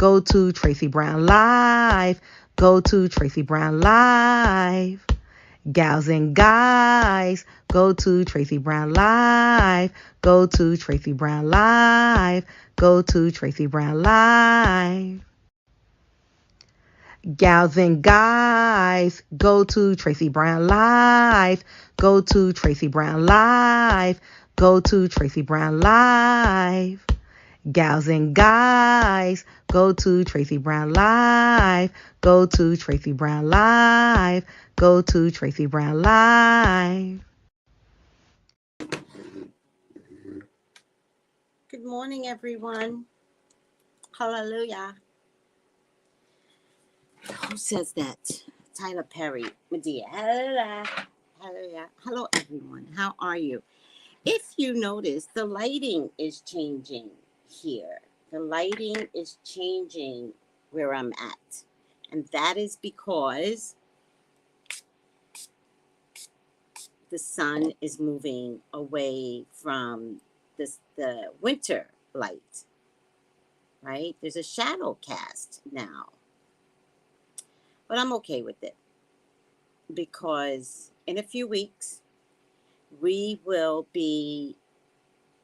go to Tracey Brown Live. Go to Tracey Brown Live. Gals and guys, go to Tracey Brown Live. Go to Tracey Brown Live. Go to Tracey Brown Live. Gals and guys, go to Tracey Brown Live. Go to Tracey Brown Live. Go to Tracey Brown Live. Gals and guys, go to Tracey Brown Live. Go to Tracey Brown Live. Go to Tracey Brown Live. Good morning, everyone. Hallelujah. Who says that? Tyler Perry. Medea. Hallelujah. Hallelujah. Hello, everyone. How are you? If you notice, the lighting is changing here. The lighting is changing where I'm at. And that is because the sun is moving away from the winter light, right? There's a shadow cast now. But I'm okay with it because in a few weeks, we will be,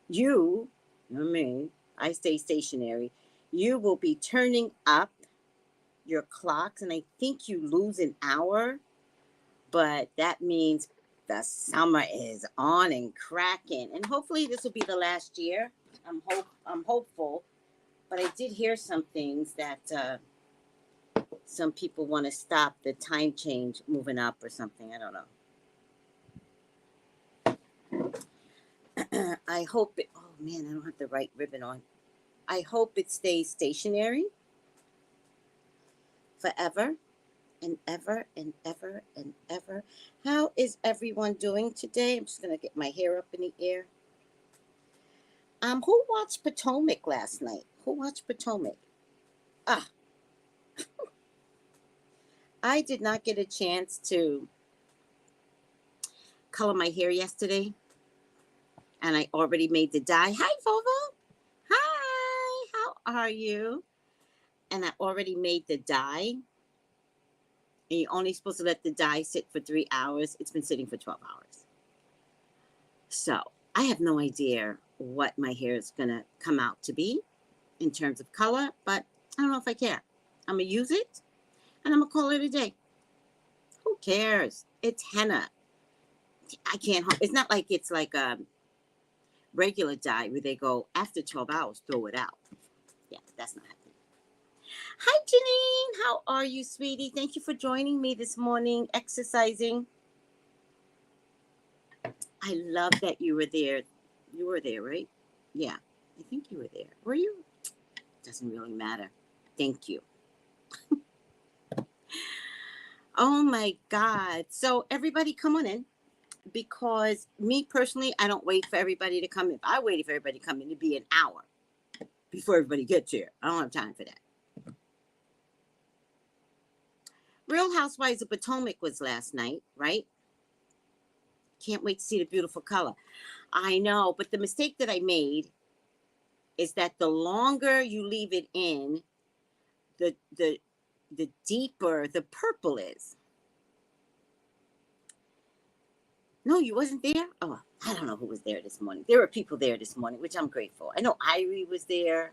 you, me, I stay stationary, you will be turning up your clocks, and I think you lose an hour, but that means the summer is on and cracking, and hopefully this will be the last year. I'm hopeful, but I did hear some things that some people want to stop the time change moving up or something. I don't know. I hope it, oh man, I don't have the right ribbon on. I hope it stays stationary forever and ever and ever and ever. How is everyone doing today? I'm just going to get my hair up in the air. Who watched Potomac last night? Who watched Potomac? I did not get a chance to color my hair yesterday, and I already made the dye. Hi, Vovo. Hi, how are you? And I already made the dye, and you're only supposed to let the dye sit for 3 hours. It's been sitting for 12 hours. So I have no idea what my hair is going to come out to be in terms of color, but I don't know if I care. I'm going to use it, and I'm going to call it a day. Who cares? It's henna. I can't, it's not like it's like a regular dye where they go after 12 hours, throw it out. Yeah, that's not happening. Hi, Janine. How are you, sweetie? Thank you for joining me this morning, exercising. I love that you were there. You were there, right? Yeah, I think you were there. Were you? Doesn't really matter. Thank you. Oh my God. So everybody come on in, because me personally, I don't wait for everybody to come in. If I waited for everybody to come in, it'd be an hour before everybody gets here. I don't have time for that. Real Housewives of Potomac was last night, right? Can't wait to see the beautiful color. I know, but the mistake that I made is that the longer you leave it in, the deeper the purple is. No, you wasn't there? Oh, I don't know who was there this morning. There were people there this morning, which I'm grateful. I know Irie was there,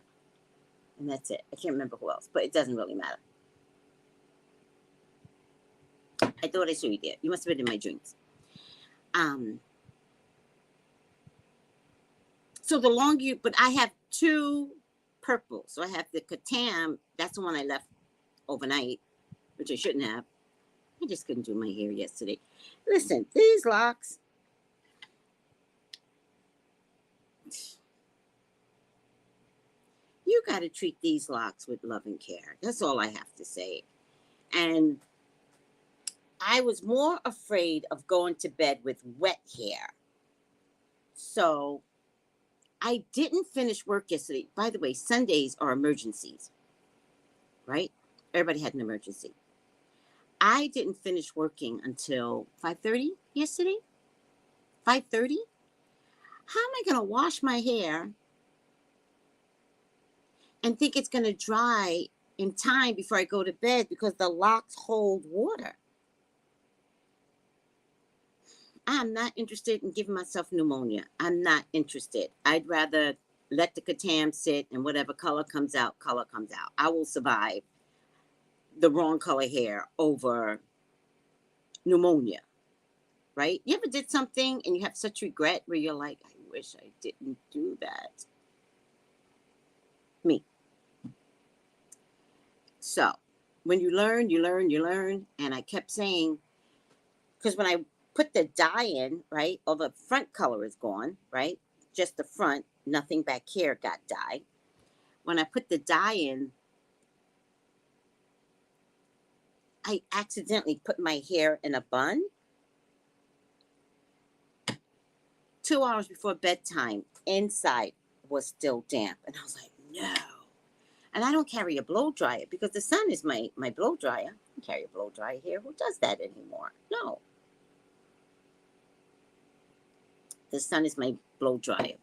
and that's it. I can't remember who else, but it doesn't really matter. I thought I saw you there. You must have been in my dreams. So the longer you, but I have two purples. So I have the Katam. That's the one I left overnight, which I shouldn't have. I just couldn't do my hair yesterday. Listen, these locks. You got to treat these locks with love and care. That's all I have to say. And I was more afraid of going to bed with wet hair. So I didn't finish work yesterday. By the way, Sundays are emergencies, right? Everybody had an emergency. I didn't finish working until 5:30 yesterday. 5:30? How am I going to wash my hair and think it's going to dry in time before I go to bed because the locks hold water. I'm not interested in giving myself pneumonia. I'm not interested. I'd rather let the katam sit and whatever color comes out, color comes out. I will survive the wrong color hair over pneumonia, right? You ever did something and you have such regret where you're like, I wish I didn't do that? Me. So when you learn, you learn, you learn. And I kept saying, because when I put the dye in, right, all the front color is gone, right? Just the front, nothing back here got dyed. When I put the dye in, I accidentally put my hair in a bun. 2 hours before bedtime, inside was still damp. And I was like, no. And I don't carry a blow dryer because the sun is my blow dryer. I don't carry a blow dryer here. Who does that anymore? No. The sun is my blow dryer.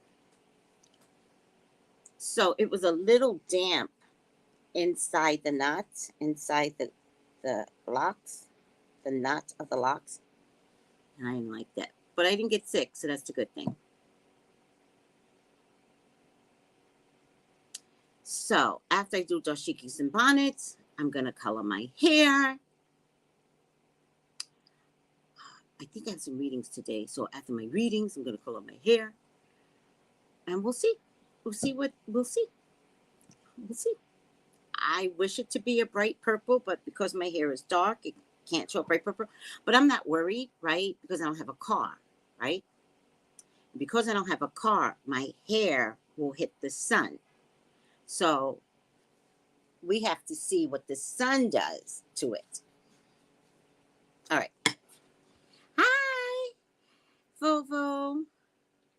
So it was a little damp inside the knots, inside the locks, the knot of the locks. And I didn't like that. But I didn't get sick, so that's a good thing. So after I do dashikis and bonnets, I'm going to color my hair. I think I have some readings today. So after my readings, I'm going to color my hair. And we'll see. We'll see. We'll see. I wish it to be a bright purple, but because my hair is dark, it can't show a bright purple. But I'm not worried, right? Because I don't have a car, right? Because I don't have a car, my hair will hit the sun. So we have to see what the sun does to it. All right. Hi, Vovo.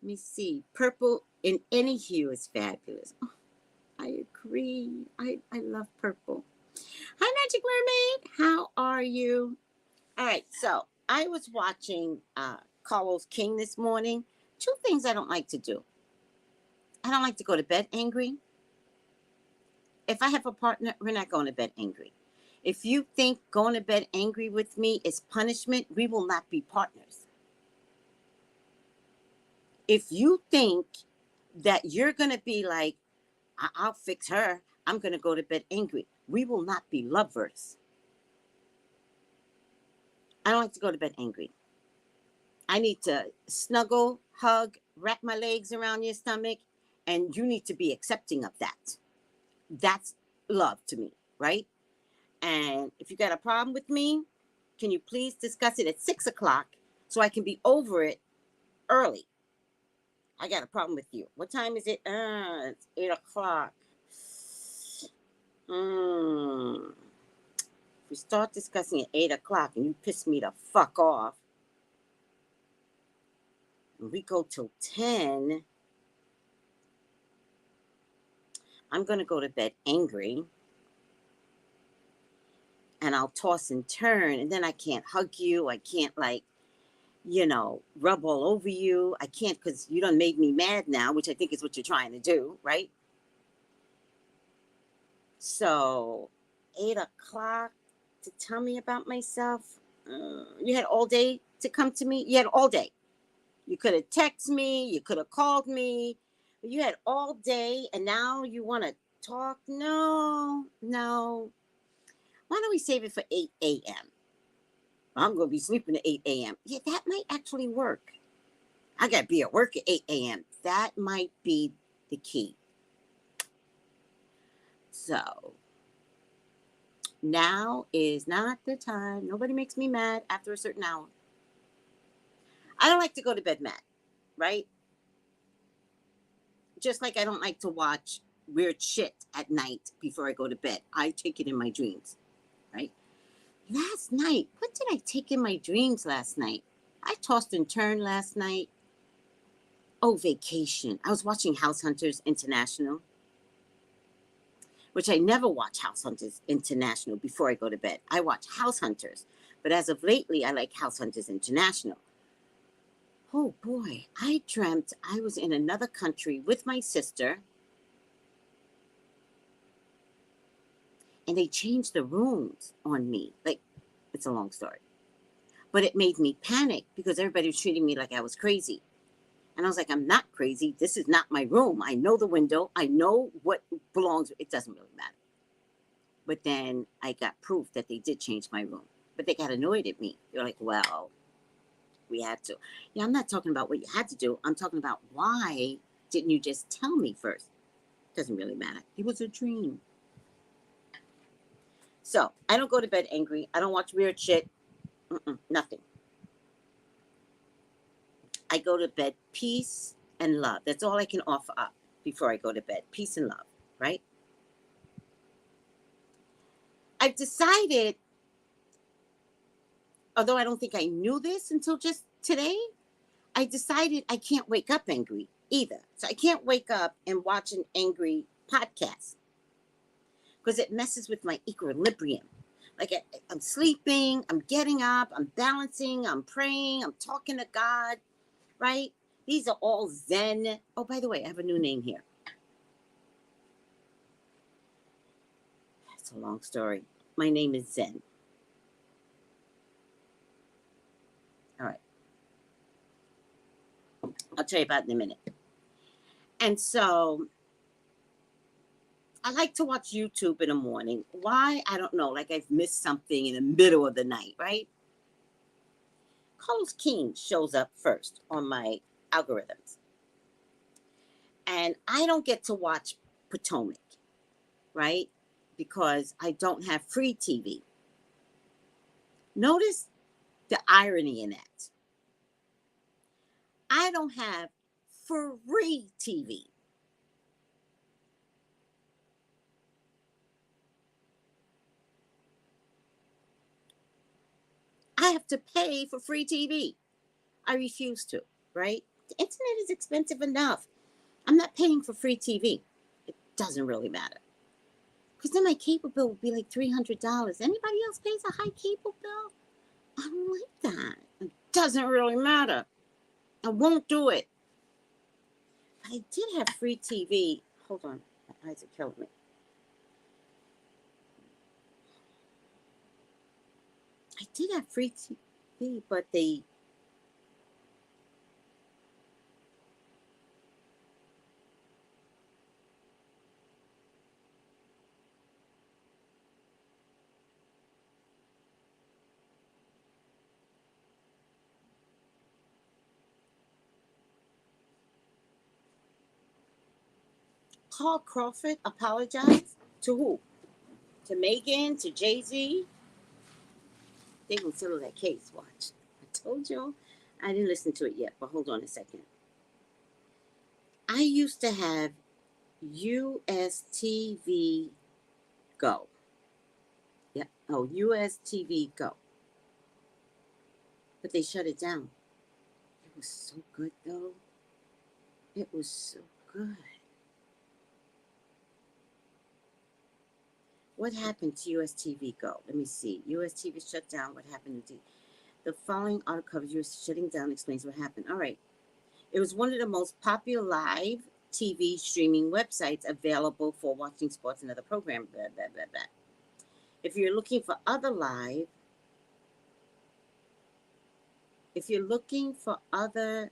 Let me see. Purple in any hue is fabulous. Oh, I agree. I love purple. Hi, Magic Mermaid. How are you? All right. So I was watching Carlos King this morning. 2 things I don't like to do. I don't like to go to bed angry. If I have a partner, we're not going to bed angry. If you think going to bed angry with me is punishment, we will not be partners. If you think that you're going to be like, I'll fix her, I'm going to go to bed angry, we will not be lovers. I don't like to go to bed angry. I need to snuggle, hug, wrap my legs around your stomach, and you need to be accepting of that. That's love to me, right? And if you got a problem with me, can you please discuss it at 6 o'clock so I can be over it early? I got a problem with you. What time is it? It's 8 o'clock. If we start discussing at 8 o'clock and you piss me the fuck off, and we go till 10, I'm going to go to bed angry. And I'll toss and turn, and then I can't hug you. I can't, like, rub all over you. I can't because you done made me mad now, which I think is what you're trying to do, right? So 8 o'clock to tell me about myself. You had all day to come to me. You had all day. You could have texted me. You could have called me. But you had all day, and now you want to talk? No. Why don't we save it for 8 a.m.? I'm going to be sleeping at 8 a.m. Yeah, that might actually work. I got to be at work at 8 a.m. That might be the key. So, now is not the time. Nobody makes me mad after a certain hour. I don't like to go to bed mad, right? Just like I don't like to watch weird shit at night before I go to bed. I take it in my dreams, right? Last night, what did I take in my dreams last night? I tossed and turned last night. Oh, vacation. I was watching House Hunters International, which I never watch House Hunters International before I go to bed. I watch House Hunters, but as of lately, I like House Hunters International. Oh boy, I dreamt I was in another country with my sister. and they changed the rooms on me. Like, it's a long story. But it made me panic because everybody was treating me like I was crazy. And I was like, I'm not crazy. This is not my room. I know the window. I know what belongs. It doesn't really matter. But then I got proof that they did change my room. But they got annoyed at me. They're like, well, we had to. Yeah, I'm not talking about what you had to do. I'm talking about why didn't you just tell me first? Doesn't really matter. It was a dream. So I don't go to bed angry. I don't watch weird shit. Nothing. I go to bed peace and love. That's all I can offer up before I go to bed. Peace and love, right? I've decided, although I don't think I knew this until just today, I decided I can't wake up angry either. So I can't wake up and watch an angry podcast because it messes with my equilibrium. Like I'm sleeping, I'm getting up, I'm balancing, I'm praying, I'm talking to God, right? These are all Zen. Oh, by the way, I have a new name here. It's a long story. My name is Zen. All right. I'll tell you about it in a minute. And so I like to watch YouTube in the morning. Why? I don't know. Like I've missed something in the middle of the night, right? Carlos King shows up first on my algorithms. And I don't get to watch Potomac, right? Because I don't have free TV. Notice the irony in that. I don't have free TV. I have to pay for free TV. I refuse to, right? The internet is expensive enough. I'm not paying for free TV. It doesn't really matter. Because then my cable bill would be like $300. Anybody else pays a high cable bill? I don't like that. It doesn't really matter. I won't do it. But I did have free TV. Hold on. My eyes are killing me. I did have free TV, but they... Paul Crawford apologized to who? To Megan? To Jay-Z? They gonna settle that case. Watch. I told y'all. I didn't listen to it yet, but hold on a second. I used to have USTV Go. Yep. Oh, USTV Go. But they shut it down. It was so good, though. It was so good. What happened to USTV Go? Let me see. USTV shut down. What happened to the following article covers US shutting down, explains what happened. All right. It was one of the most popular live TV streaming websites available for watching sports and other programs. Blah, blah, blah, blah. If you're looking for other live, if you're looking for other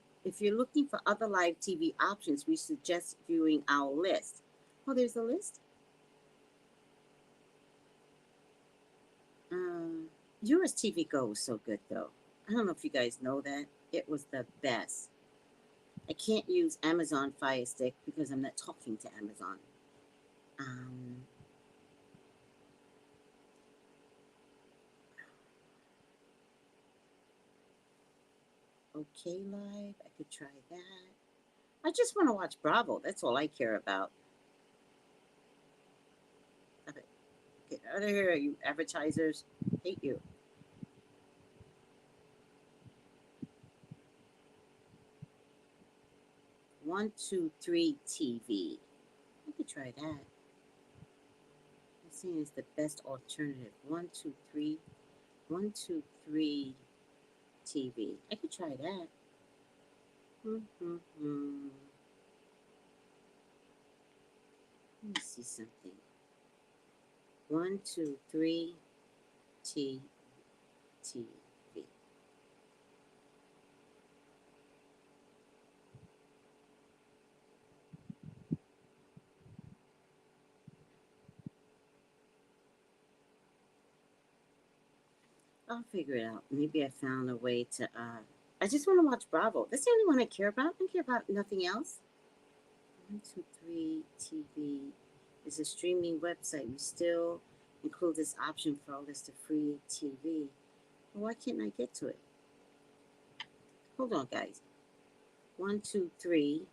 live TV options, we suggest viewing our list. Oh, there's a list. US TV Go was so good, though. I don't know if you guys know that. It was the best. I can't use Amazon Fire Stick because I'm not talking to Amazon. Okay, live. I could try that. I just want to watch Bravo. That's all I care about. Get out of here, you advertisers. Hate you. One, 2, 3 TV. I could try that. I'm saying it's the best alternative. 1, 2, 3. 1, 2, 3 TV. I could try that. Let me see something. 123 TV. I'll figure it out. Maybe I found a way to. I just want to watch Bravo. That's the only one I care about. I don't care about nothing else. 123 TV is a streaming website. We still include this option for all this to free TV. Well, why can't I get to it? Hold on, guys. 123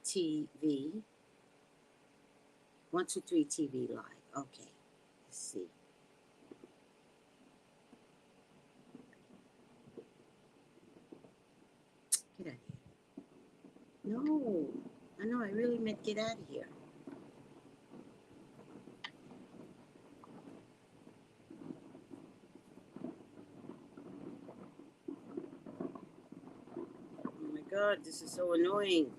TV. 123 TV Live. Okay. Let's see. Get out of here. No. I know. I really meant get out of here. Oh my God. This is so annoying.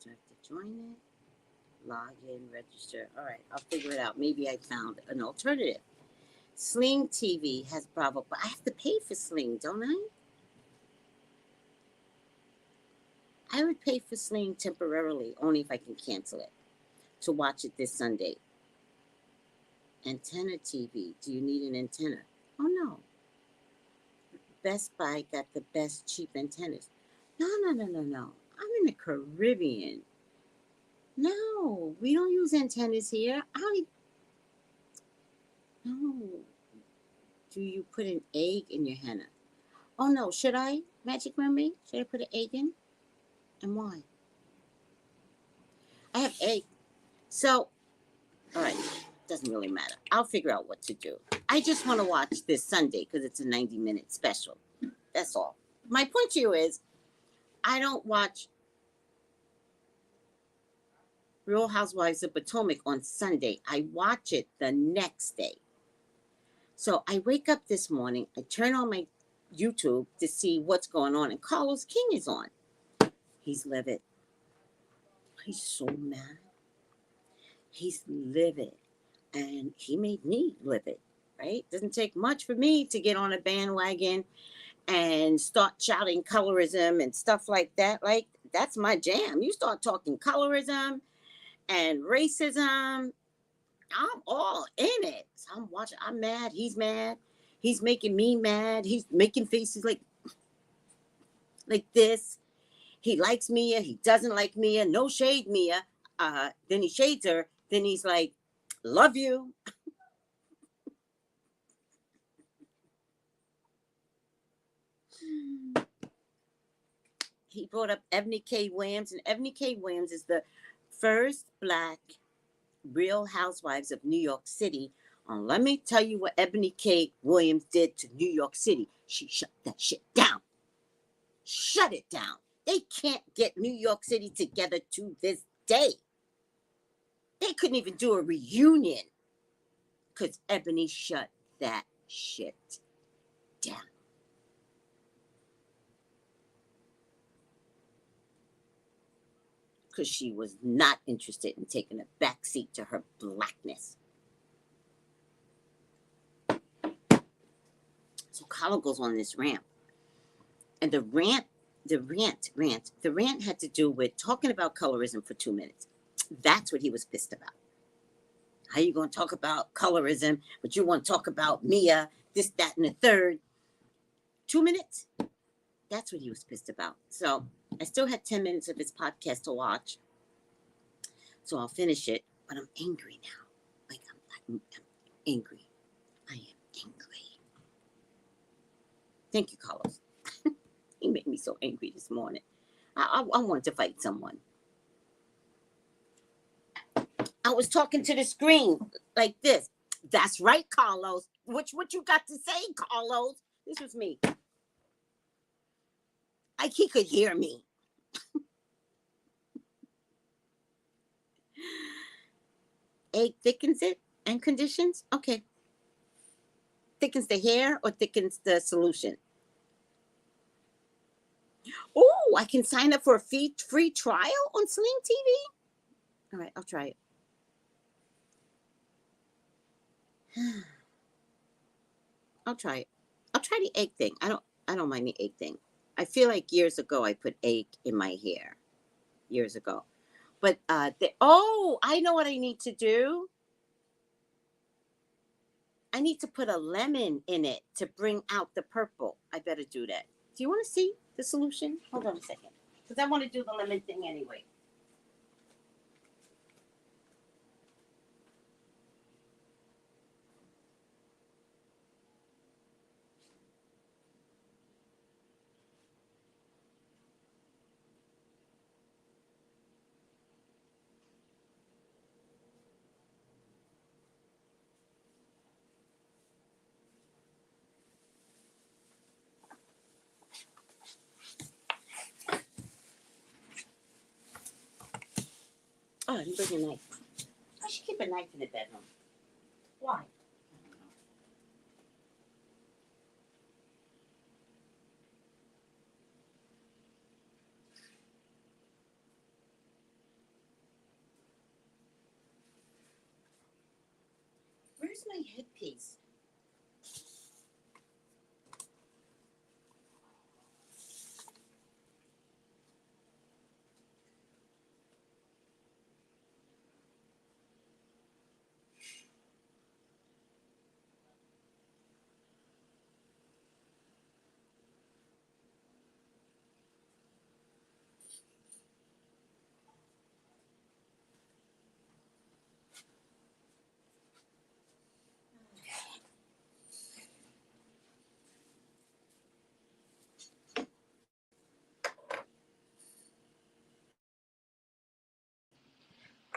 Do I have to join it? Log in, register. All right, I'll figure it out. Maybe I found an alternative. Sling TV has Bravo, but I have to pay for Sling, don't I? I would pay for Sling temporarily, only if I can cancel it, to watch it this Sunday. Antenna TV. Do you need an antenna? Oh, no. Best Buy got the best cheap antennas. No. I'm in the Caribbean. No, we don't use antennas here. No. Do you put an egg in your henna? Oh no, should I, Magic Mermaid? Should I put an egg in? And why? I have egg. So, all right, doesn't really matter. I'll figure out what to do. I just want to watch this Sunday because it's a 90-minute special. That's all. My point to you is, I don't watch Real Housewives of Potomac on Sunday. I watch it the next day. So I wake up this morning, I turn on my YouTube to see what's going on, and Carlos King is on. He's livid. He's so mad. He's livid. And he made me livid, right? Doesn't take much for me to get on a bandwagon and start shouting colorism and stuff like that. Like, that's my jam. You start talking colorism and racism, I'm all in it. So I'm watching. I'm mad. He's mad. He's making me mad. He's making faces like this. He likes Mia. He doesn't like Mia. No shade, Mia. Then he shades her. Then he's like, love you. He brought up Ebony K. Williams, and Ebony K. Williams is the first Black Real Housewives of New York City. Let me tell you what Ebony K. Williams did to New York City. She shut that shit down. Shut it down. They can't get New York City together to this day. They couldn't even do a reunion because Ebony shut that shit down. Because she was not interested in taking a backseat to her blackness. So Colin goes on this rant. And the rant had to do with talking about colorism for 2 minutes. That's what he was pissed about. How you going to talk about colorism, but you want to talk about Mia, this, that, and the third? 2 minutes? That's what he was pissed about. So I still had 10 minutes of his podcast to watch. So I'll finish it, but I'm angry now. Like, I'm angry. I am angry. Thank you, Carlos. He made me so angry this morning. I wanted to fight someone. I was talking to the screen like this. That's right, Carlos. What you got to say, Carlos? This was me. Like he could hear me. egg thickens it and conditions? Okay. Thickens the hair or thickens the solution? Oh, I can sign up for a free trial on Sling TV? All right, I'll try it. I'll try it. I'll try the egg thing. I don't mind the egg thing. I feel like years ago I put egg in my hair. Years ago. But oh, I know what I need to do. I need to put a lemon in it to bring out the purple. I better do that. Do you want to see the solution? Hold on a second. Because I want to do the lemon thing anyway. Oh, I didn't bring a knife. I should keep a knife in the bedroom. Why? Where's my headpiece?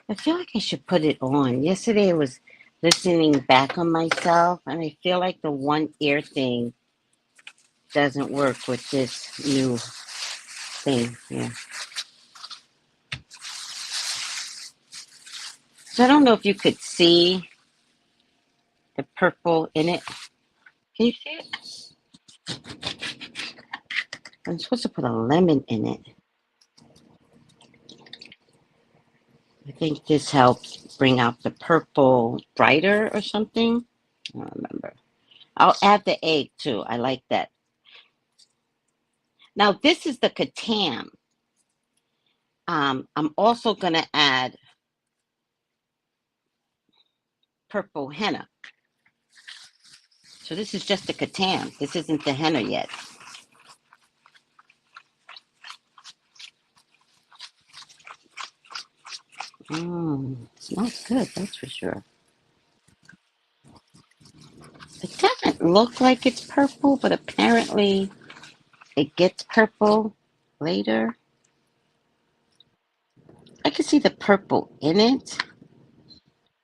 I feel like I should put it on. Yesterday I was listening back on myself, and I feel like the one ear thing doesn't work with this new thing here. So I don't know if you could see the purple in it. Can you see it? I'm supposed to put a lemon in it. I think this helps bring out the purple brighter or something. I don't remember. I'll add the egg too. I like that. Now this is the katam. I'm also gonna add purple henna. So this is just the katam. This isn't the henna yet. It smells good, that's for sure. It doesn't look like it's purple, but apparently it gets purple later. I can see the purple in it.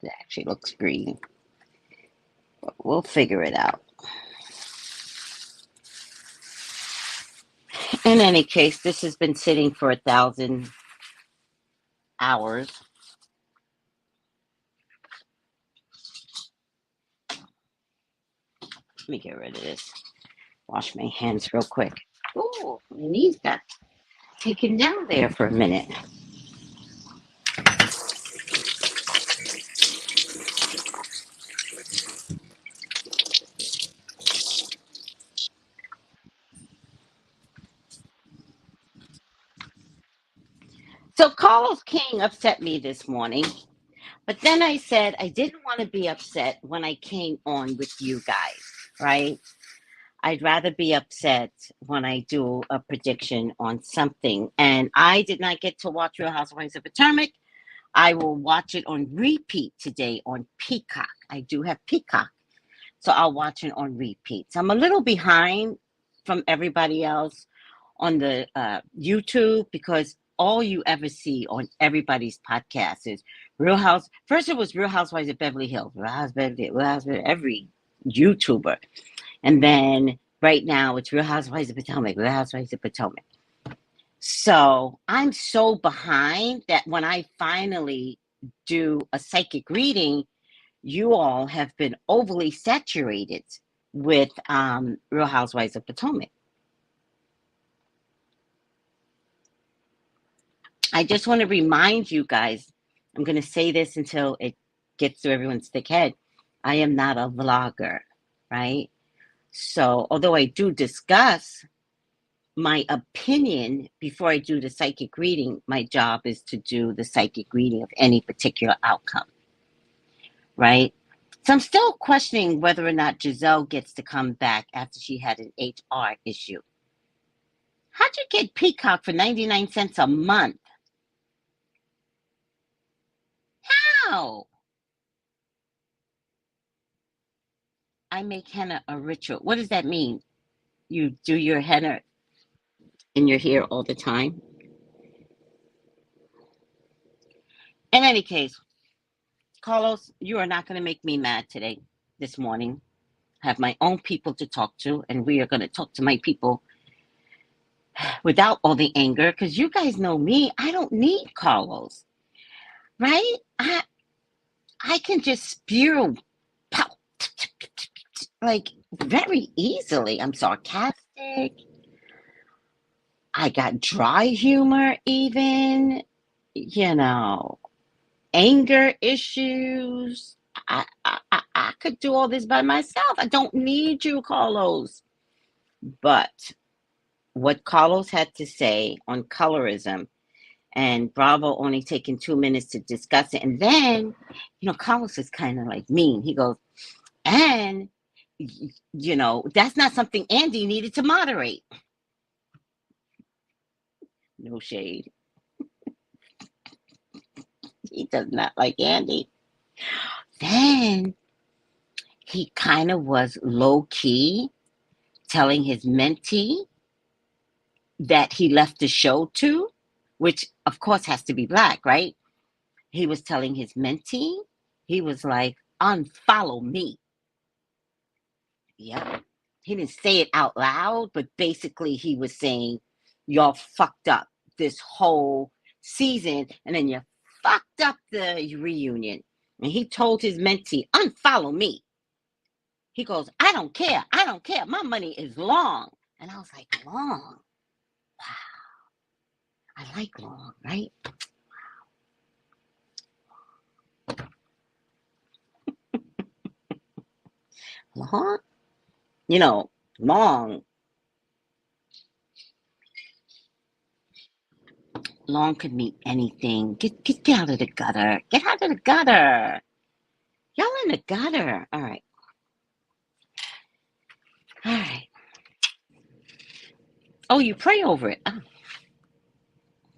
It actually looks green, but we'll figure it out. In any case, this has been sitting for 1,000 hours. Let me get rid of this. Wash my hands real quick. Oh, my knees got taken down there for a minute. So Carlos King upset me this morning, but then I said I didn't want to be upset when I came on with you guys, right? I'd rather be upset when I do a prediction on something. And I did not get to watch Real Housewives of Potomac. I will watch it on repeat today on Peacock. I do have Peacock, so I'll watch it on repeat. So I'm a little behind from everybody else on the YouTube because all you ever see on everybody's podcast is Real House. First, it was Real Housewives of Beverly Hills, Real Housewives of Beverly Hills, Real Housewives of every YouTuber. And then right now it's Real Housewives of Potomac, Real Housewives of Potomac. So I'm so behind that when I finally do a psychic reading, you all have been overly saturated with Real Housewives of Potomac. I just want to remind you guys, I'm going to say this until it gets to everyone's thick head. I am not a vlogger, right? So although I do discuss my opinion before I do the psychic reading, my job is to do the psychic reading of any particular outcome, right? So I'm still questioning whether or not Giselle gets to come back after she had an HR issue. How'd you get Peacock for 99 cents a month? How? I make henna a ritual. What does that mean? You do your henna in your hair all the time? In any case, Carlos, you are not going to make me mad today, this morning. I have my own people to talk to, and we are going to talk to my people without all the anger, because you guys know me. I don't need Carlos, right? I can just spew like very easily. I'm sarcastic. I got dry humor even, anger issues. I could do all this by myself. I don't need you, Carlos. But what Carlos had to say on colorism, and Bravo only taking 2 minutes to discuss it. And then, Carlos is kind of like mean. He goes, and, that's not something Andy needed to moderate. No shade. He does not like Andy. Then he kind of was low-key telling his mentee that he left the show to, which of course has to be black, right? He was telling his mentee, he was like, unfollow me. Yeah. He didn't say it out loud, but basically he was saying, y'all fucked up this whole season, and then you fucked up the reunion. And he told his mentee, unfollow me. He goes, I don't care. I don't care. My money is long. And I was like, long? Wow. I like long, right? Long? Long. Long could mean anything. Get out of the gutter. Get out of the gutter. Y'all in the gutter. All right. All right. Oh, you pray over it. Oh,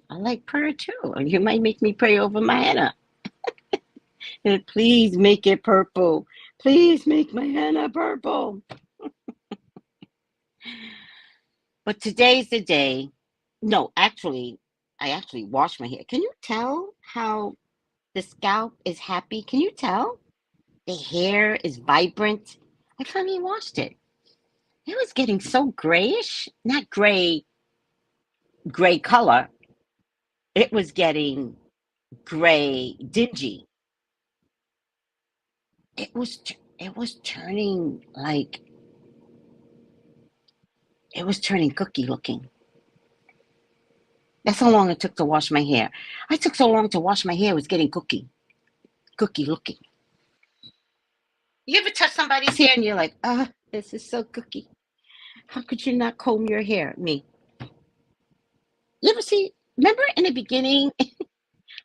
I like prayer too. You might make me pray over my henna. And please make it purple. Please make my henna purple. But today's the day. No, actually, I actually washed my hair. Can you tell how the scalp is happy? Can you tell? The hair is vibrant. I finally washed it. It was getting so grayish. Not gray color. It was getting gray, dingy. It was turning like, it was turning cookie looking. That's how long it took to wash my hair. I took so long to wash my hair, it was getting cookie looking. You ever touch somebody's hair and you're like, this is so cookie. How could you not comb your hair? Me. You ever see, remember in the beginning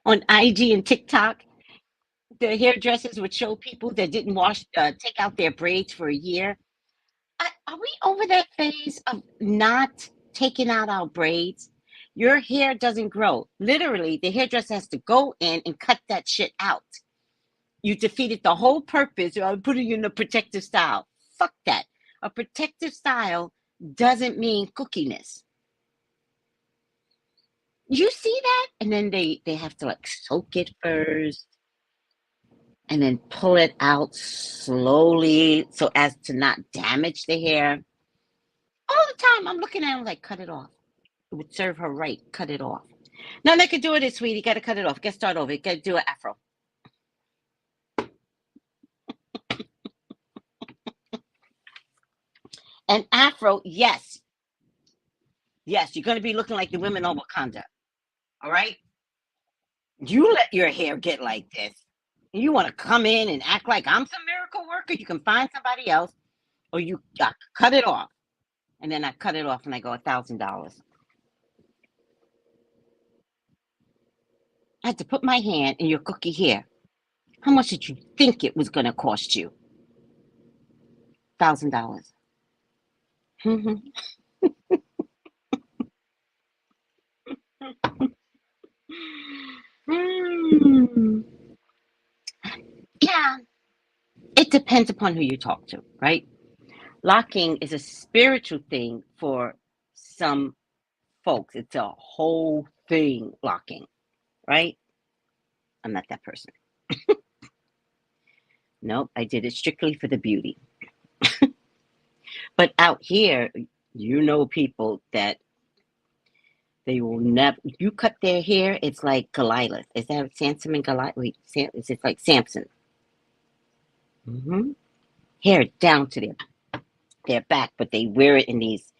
on IG and TikTok, the hairdressers would show people that didn't take out their braids for a year? Are we over that phase of not taking out our braids? Your hair doesn't grow. Literally, the hairdresser has to go in and cut that shit out. You defeated the whole purpose of putting you in a protective style. Fuck that. A protective style doesn't mean cookiness. You see that? And then they have to like soak it first and then pull it out slowly so as to not damage the hair. All the time I'm looking at him like, cut it off. It would serve her right. Cut it off. No, they could do it, sweetie. Got to cut it off. Get start over. Got to do an afro. An afro, yes. Yes, you're going to be looking like the women on Wakanda. All right? You let your hair get like this. You want to come in and act like I'm some miracle worker, you can find somebody else, or you cut it off. And then I cut it off and I go $1,000. I had to put my hand in your cookie hair. How much did you think it was going to cost you? $1,000. Mm-hmm. Mm. Yeah, it depends upon who you talk to, right? Locking is a spiritual thing for some folks. It's a whole thing, locking, right? I'm not that person. Nope, I did it strictly for the beauty. But out here, you know people that they will never, you cut their hair, it's like Goliath. Is that Samson and Goliath? Wait, is it like Samson? Mm-hmm. Hair down to their back, but they wear it in these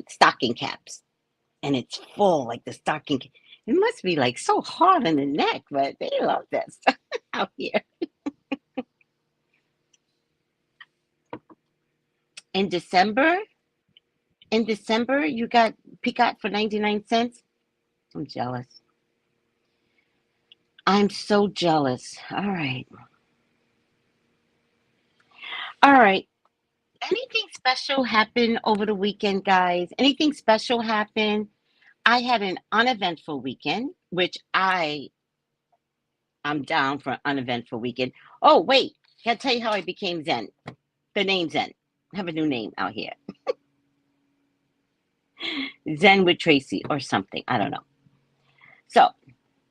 stocking caps. And it's full, like the stocking. It must be like so hard on the neck, but they love that stuff out here. In December, you got Peacock for 99 cents. I'm jealous. I'm so jealous. All right. Anything special happen over the weekend, guys? Anything special happen? I had an uneventful weekend, which I'm down for an uneventful weekend. Oh, wait. Can I tell you how I became Zen? The name Zen. I have a new name out here. Zen with Tracy or something. I don't know. So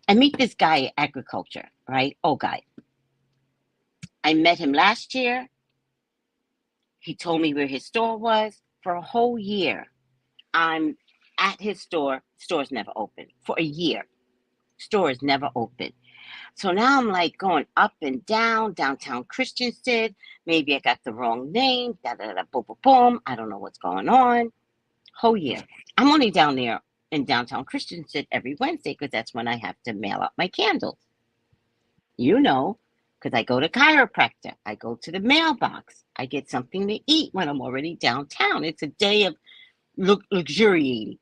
I meet this guy at agriculture, right? Old guy. I met him last year. He told me where his store was. For a whole year, I'm at his store. Store's never open. For a year, store is never open. So now I'm like going up and down, downtown Christiansted. Maybe I got the wrong name. Da da da, boom, boom, boom. I don't know what's going on. Whole year. I'm only down there in downtown Christiansted every Wednesday because that's when I have to mail out my candles. You know, because I go to chiropractor. I go to the mailbox. I get something to eat when I'm already downtown. It's a day of luxuriating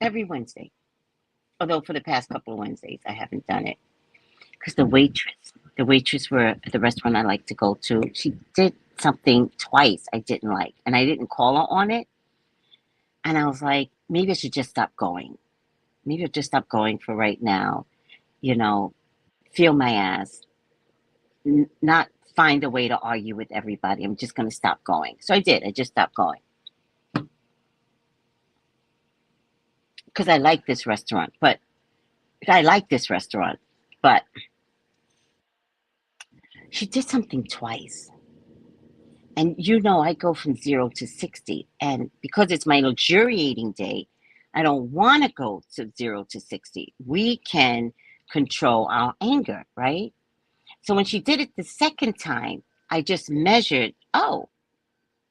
every Wednesday. Although for the past couple of Wednesdays, I haven't done it. Because the waitress were at the restaurant I like to go to, she did something twice I didn't like. And I didn't call her on it. And I was like, maybe I should just stop going. Maybe I'll just stop going for right now. You know, feel my ass. Not find a way to argue with everybody. I'm just going to stop going. So I did. I just stopped going. Because I like this restaurant. But she did something twice. And you know, I go from 0 to 60. And because it's my luxuriating day, I don't want to go to 0 to 60. We can control our anger, right? So when she did it the second time, I just measured, oh,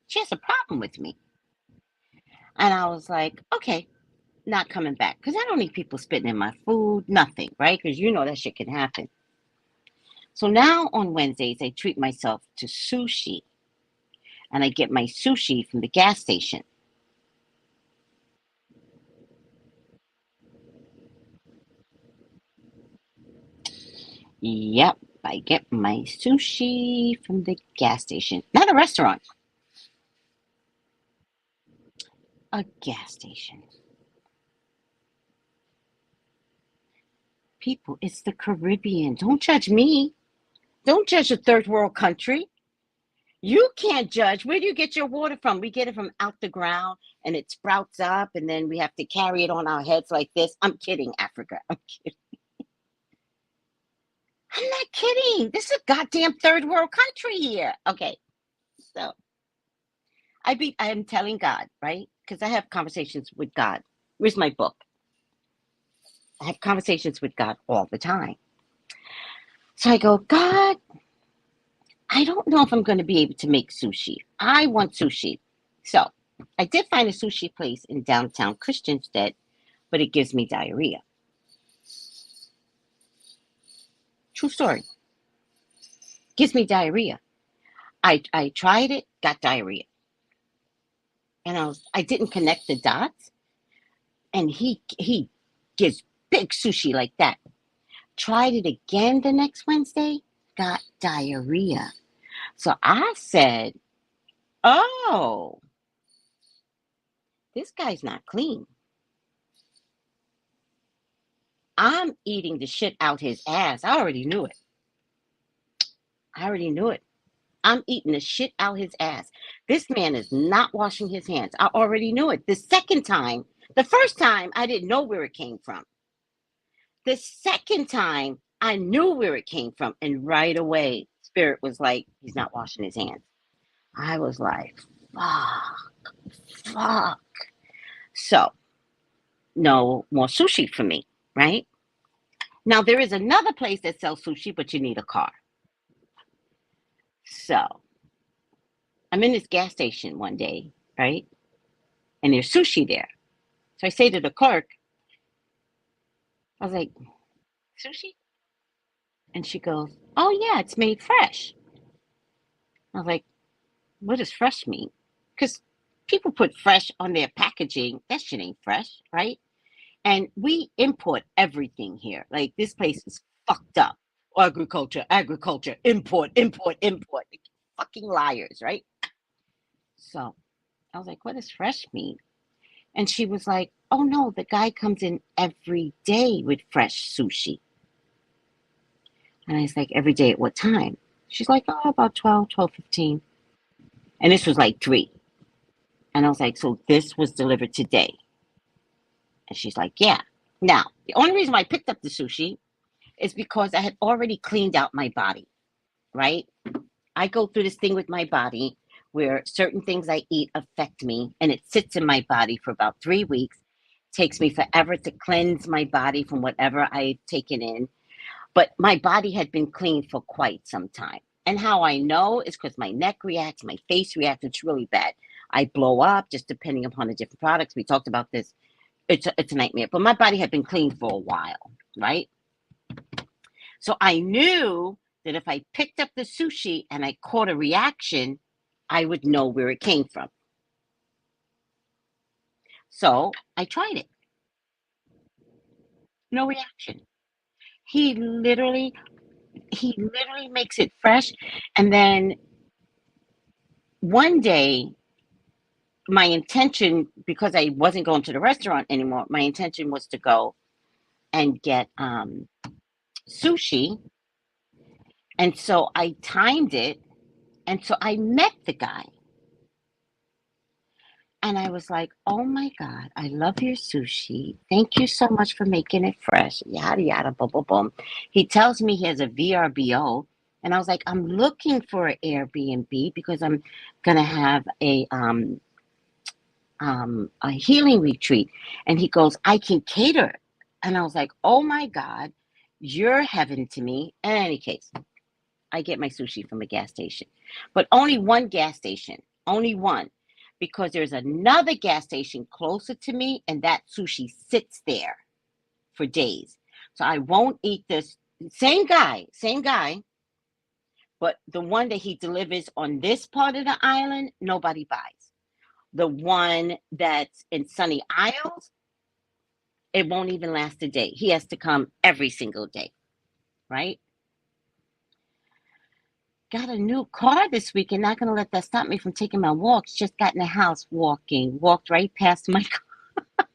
she has a problem with me. And I was like, okay, not coming back. Because I don't need people spitting in my food, nothing, right? Because you know that shit can happen. So now on Wednesdays, I treat myself to sushi. And I get my sushi from the gas station. Yep, I get my sushi from the gas station. Not a restaurant. A gas station. People, it's the Caribbean. Don't judge me. Don't judge a third world country. You can't judge. Where do you get your water from? We get it from out the ground and it sprouts up and then we have to carry it on our heads like this. I'm kidding, Africa. I'm kidding. I'm not kidding. This is a goddamn third world country here. Okay. So I am telling God, right? Because I have conversations with God. Where's my book? I have conversations with God all the time. So I go, God, I don't know if I'm going to be able to make sushi. I want sushi. So I did find a sushi place in downtown Christiansted, but it gives me diarrhea. True story. Gives me diarrhea. I tried it, got diarrhea. And I didn't connect the dots. And he gives big sushi like that. Tried it again the next Wednesday, got diarrhea. So I said, oh, this guy's not clean. I'm eating the shit out his ass. I already knew it. I'm eating the shit out his ass. This man is not washing his hands. I already knew it. The first time, I didn't know where it came from. The second time, I knew where it came from. And right away, Spirit was like, he's not washing his hands. I was like, fuck. So, no more sushi for me, right? Now, there is another place that sells sushi, but you need a car. So, I'm in this gas station one day, right? And there's sushi there. So I say to the clerk, I was like, sushi? And she goes, oh, yeah, it's made fresh. I was like, what does fresh mean? Because people put fresh on their packaging. That shit ain't fresh, right? And we import everything here. Like, this place is fucked up. Agriculture, import. Fucking liars, right? So I was like, what does fresh mean? And she was like, oh, no, the guy comes in every day with fresh sushi. And I was like, every day at what time? She's like, oh, about 12:15. And this was like 3. And I was like, so this was delivered today? And she's like, yeah. Now, the only reason why I picked up the sushi is because I had already cleaned out my body, right? I go through this thing with my body where certain things I eat affect me, and it sits in my body for about 3 weeks. It takes me forever to cleanse my body from whatever I've taken in. But my body had been clean for quite some time. And how I know is because my neck reacts, my face reacts. It's really bad. I blow up just depending upon the different products. We talked about this. It's a nightmare. But my body had been clean for a while, right? So I knew that if I picked up the sushi and I caught a reaction, I would know where it came from. So I tried it. No reaction. He literally makes it fresh. And then one day, my intention, because I wasn't going to the restaurant anymore, my intention was to go and get sushi. And so I timed it. And so I met the guy. And I was like, oh my God, I love your sushi. Thank you so much for making it fresh. Yada, yada, boom, boom, boom. He tells me he has a VRBO. And I was like, I'm looking for an Airbnb because I'm going to have a healing retreat. And he goes, I can cater. And I was like, oh my God, you're heaven to me. In any case, I get my sushi from a gas station, but only one gas station, only one, because there's another gas station closer to me, and that sushi sits there for days. So I won't eat this. Same guy, but the one that he delivers on this part of the island, nobody buys. The one that's in Sunny Isles, it won't even last a day. He has to come every single day, right? Got a new car this week and not going to let that stop me from taking my walks. Just got in the house walked right past my car.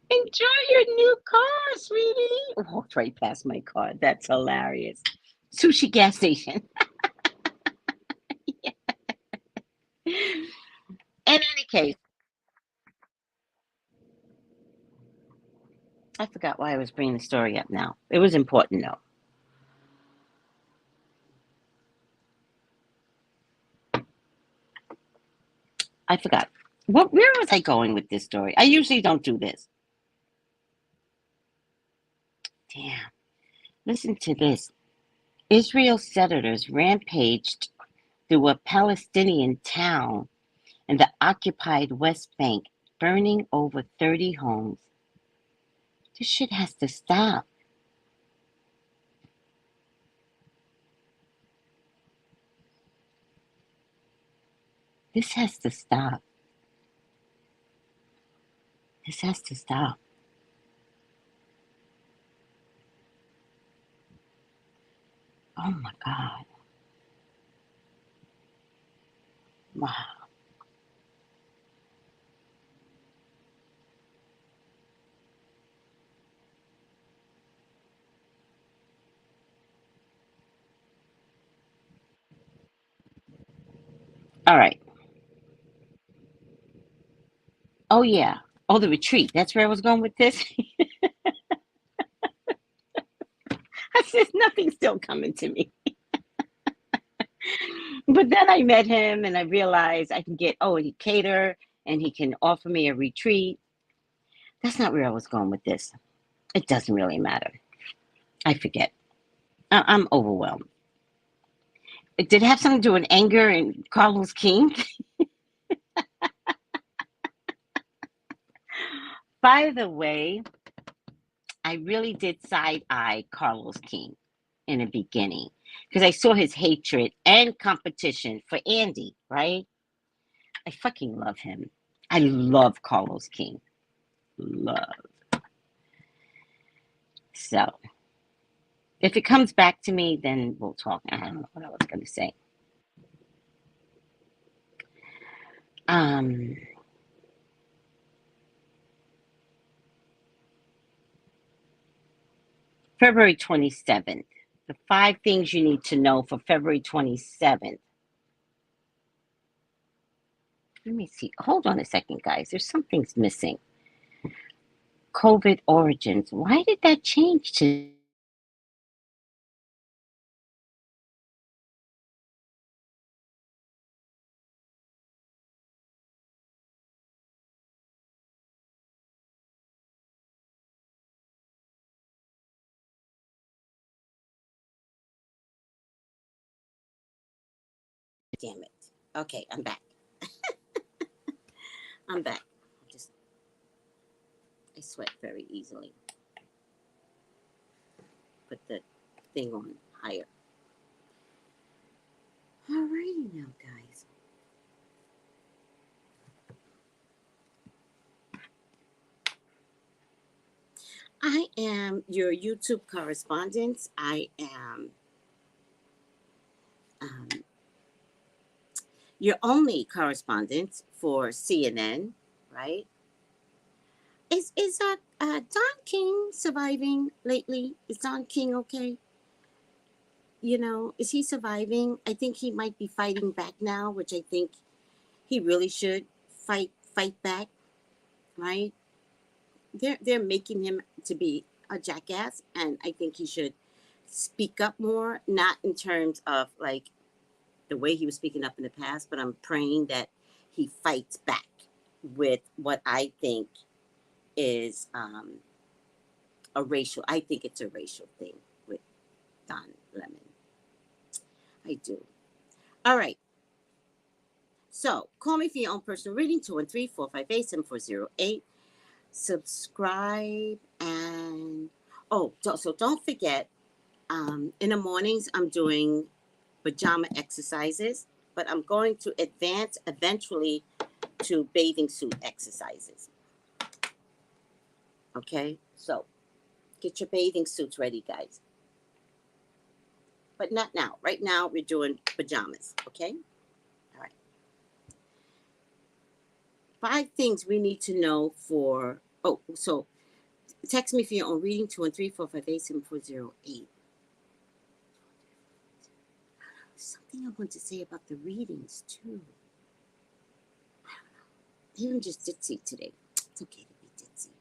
Enjoy your new car, sweetie. Walked right past my car. That's hilarious. Sushi gas station. Yeah. In any case, I forgot why I was bringing the story up now. It was important, though. I forgot. Where was I going with this story? I usually don't do this. Damn. Listen to this. Israel senators rampaged through a Palestinian town in the occupied West Bank, burning over 30 homes. This shit has to stop. This has to stop. This has to stop. Oh my God. Wow. All right. Oh, yeah. Oh, the retreat. That's where I was going with this. I said, nothing's still coming to me. But then I met him and I realized I can get, he cater and he can offer me a retreat. That's not where I was going with this. It doesn't really matter. I forget. I'm overwhelmed. Did it have something to do with anger and Carlos King? By the way, I really did side-eye Carlos King in the beginning because I saw his hatred and competition for Andy, right? I fucking love him. I love Carlos King. Love. So, if it comes back to me, then we'll talk. I don't know what I was going to say. February 27th. The 5 things you need to know for February 27th. Let me see. Hold on a second, guys. There's something's missing. COVID origins. Why did that change to? Damn it. Okay, I'm back. I'm back. I sweat very easily. Put the thing on higher. Alrighty now, guys. I am your YouTube correspondent. I am your only correspondent for CNN, right? Is Don King surviving lately? Is Don King okay? Is he surviving? I think he might be fighting back now, which I think he really should fight back, right? They're making him to be a jackass, and I think he should speak up more, not in terms of like the way he was speaking up in the past, but I'm praying that he fights back with what I think is I think it's a racial thing with Don Lemon. I do. All right. So call me for your own personal reading, 213-458-7408. Subscribe and don't forget, in the mornings I'm doing pajama exercises, but I'm going to advance eventually to bathing suit exercises. Okay, so get your bathing suits ready, guys. But not now. Right now we're doing pajamas. Okay. All right. 5 things we need to know for. So text me for your own reading, 213-458-7408. Something I want to say about the readings too. I don't know. Maybe I'm just ditzy today. It's okay to be ditzy.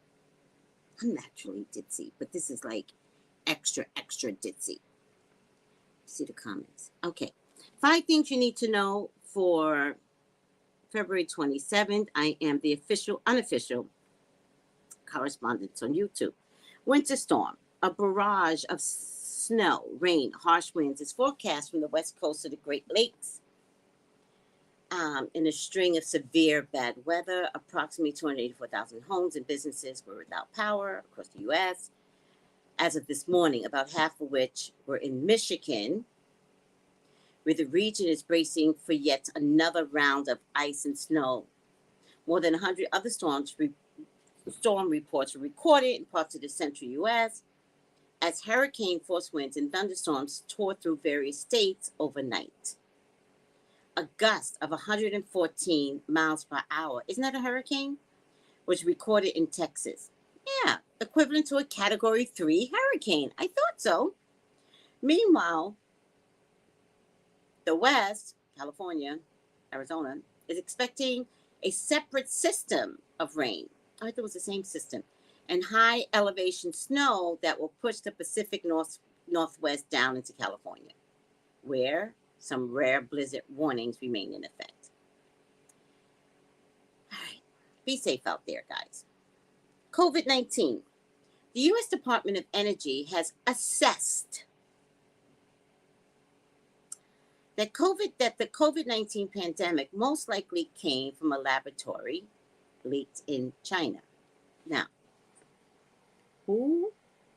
I'm naturally ditzy, but this is like extra ditzy. See the comments. Okay. 5 things you need to know for February 27th. I am the unofficial correspondent on YouTube. Winter storm. A barrage of snow, rain, harsh winds is forecast from the west coast of the Great Lakes In a string of severe bad weather, approximately 284,000 homes and businesses were without power across the U.S. As of this morning, about half of which were in Michigan, where the region is bracing for yet another round of ice and snow. More than 100 other storm reports were recorded in parts of the central U.S. as hurricane force winds and thunderstorms tore through various states overnight. A gust of 114 miles per hour, isn't that a hurricane? Was recorded in Texas. Yeah, equivalent to a Category 3 hurricane. I thought so. Meanwhile, the West, California, Arizona, is expecting a separate system of rain. I thought it was the same system. And high elevation snow that will push the Pacific Northwest down into California, where some rare blizzard warnings remain in effect. All right, be safe out there, guys. COVID-19. The U.S. Department of Energy has assessed that the COVID-19 pandemic most likely came from a laboratory leaked in China. Now, who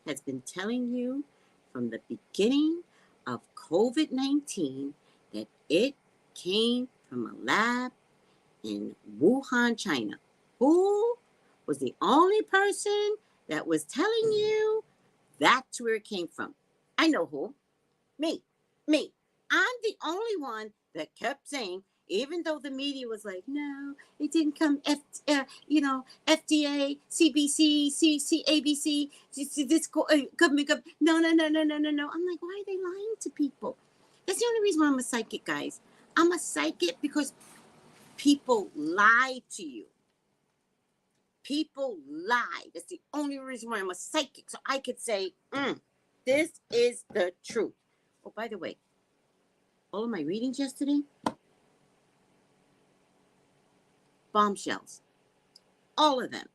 has been telling you from the beginning of COVID-19 that it came from a lab in Wuhan, China? Who was the only person that was telling you that's where it came from? I know who. Me. I'm the only one that kept saying, even though the media was like, no, it didn't come, FDA, CBC, ABC, this government, no. I'm like, why are they lying to people? That's the only reason why I'm a psychic, guys. I'm a psychic because people lie to you. People lie. That's the only reason why I'm a psychic. So I could say, this is the truth. Oh, by the way, all of my readings yesterday, bombshells. All of them.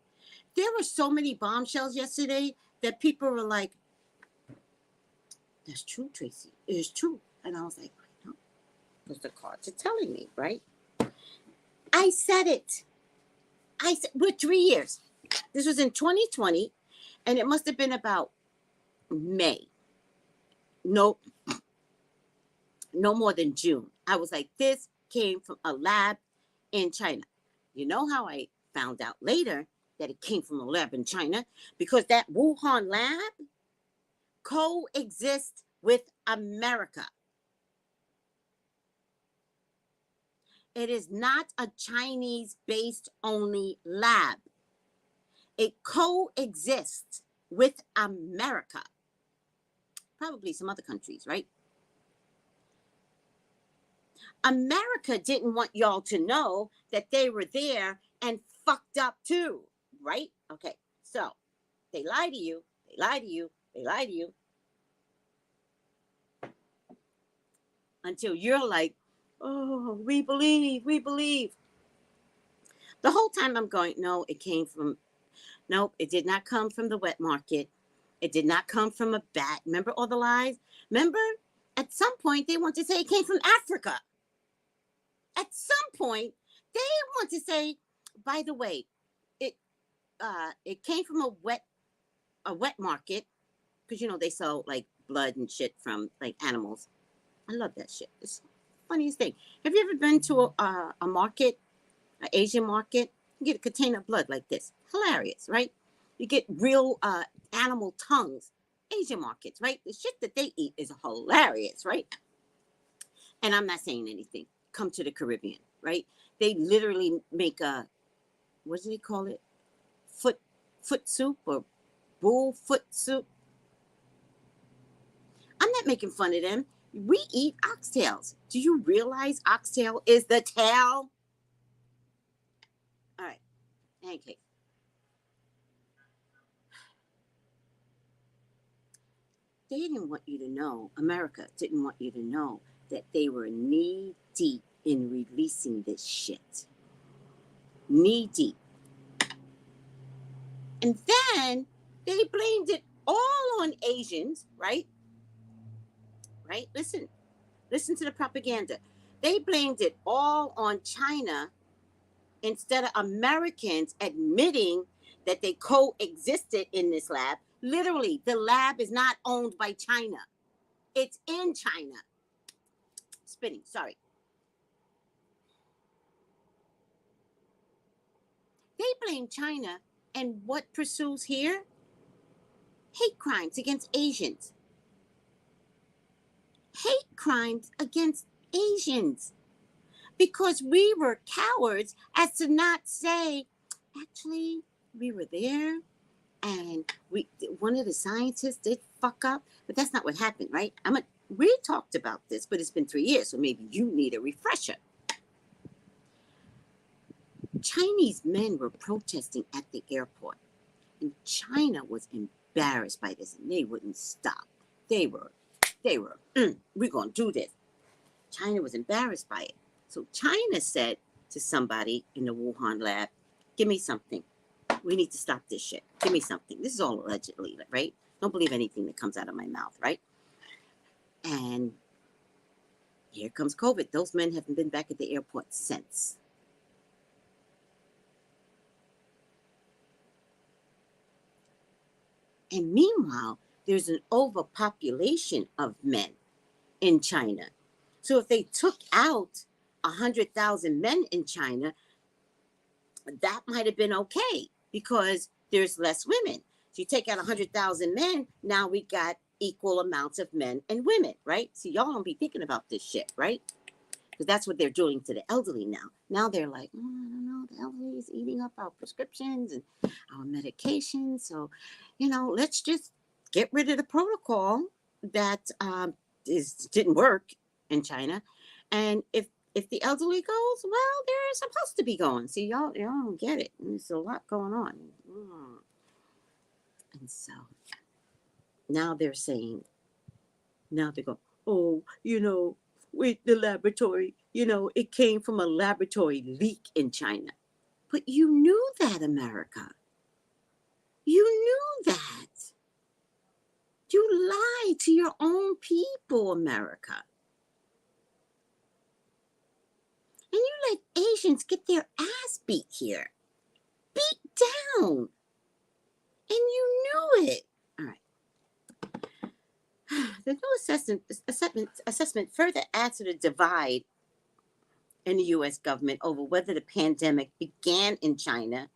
There were so many bombshells yesterday that people were like, that's true, Tracy. It is true. And I was like, I know. Because the cards are telling me, right? I said it. We're 3 years. This was in 2020, and it must have been about May. No more than June. I was like, this came from a lab in China. You know how I found out later that it came from a lab in China? Because that Wuhan lab coexists with America. It is not a Chinese-based only lab. It coexists with America. Probably some other countries, right? America didn't want y'all to know that they were there and fucked up too, right? Okay, so they lie to you, until you're like, oh, we believe. The whole time I'm going, no, it did not come from the wet market. It did not come from a bat. Remember all the lies? Remember, at some point, they want to say it came from Africa. At some point, they want to say, by the way, it came from a wet market, because they sell like blood and shit from like animals. I love that shit. It's the funniest thing. Have you ever been to a market, an Asian market? You get a container of blood like this. Hilarious, right? You get real animal tongues. Asian markets, right? The shit that they eat is hilarious, right? And I'm not saying anything. Come to the Caribbean, right? They literally make what do they call it? Foot soup or bull foot soup. I'm not making fun of them. We eat oxtails. Do you realize oxtail is the tail? All right. Okay. They didn't want you to know, America didn't want you to know that they were knee deep in releasing this shit. Knee deep. And then they blamed it all on Asians, right? Right? Listen to the propaganda. They blamed it all on China instead of Americans admitting that they coexisted in this lab. Literally, the lab is not owned by China. It's in China. Spinning, sorry. They blame China, and what pursues here? Hate crimes against Asians. Hate crimes against Asians. Because we were cowards as to not say, actually, we were there, and one of the scientists did fuck up, but that's not what happened, right? We talked about this, but it's been 3 years, so maybe you need a refresher. Chinese men were protesting at the airport, and China was embarrassed by this, and they wouldn't stop. They were, we're gonna do this. China was embarrassed by it. So China said to somebody in the Wuhan lab, give me something. We need to stop this shit. Give me something. This is all allegedly, right? Don't believe anything that comes out of my mouth, right? And here comes COVID. Those men haven't been back at the airport since. And meanwhile, there's an overpopulation of men in China. So if they took out 100,000 men in China, that might have been okay because there's less women. So you take out 100,000 men, now we got equal amounts of men and women, right? So y'all don't be thinking about this shit, right? Because that's what they're doing to the elderly now. Now they're like, I don't know, the elderly is eating up our prescriptions and our medications. So, let's just get rid of the protocol that didn't work in China. And if the elderly goes, well, they're supposed to be going. See, y'all don't get it. There's a lot going on. And so now they're saying, now they go, oh, with the laboratory, it came from a laboratory leak in China. But you knew that, America. You knew that. You lied to your own people, America. And you let Asians get their ass beat here. Beat down. And you knew it. All right. The new assessment further adds to the divide in the U.S. government over whether the pandemic began in China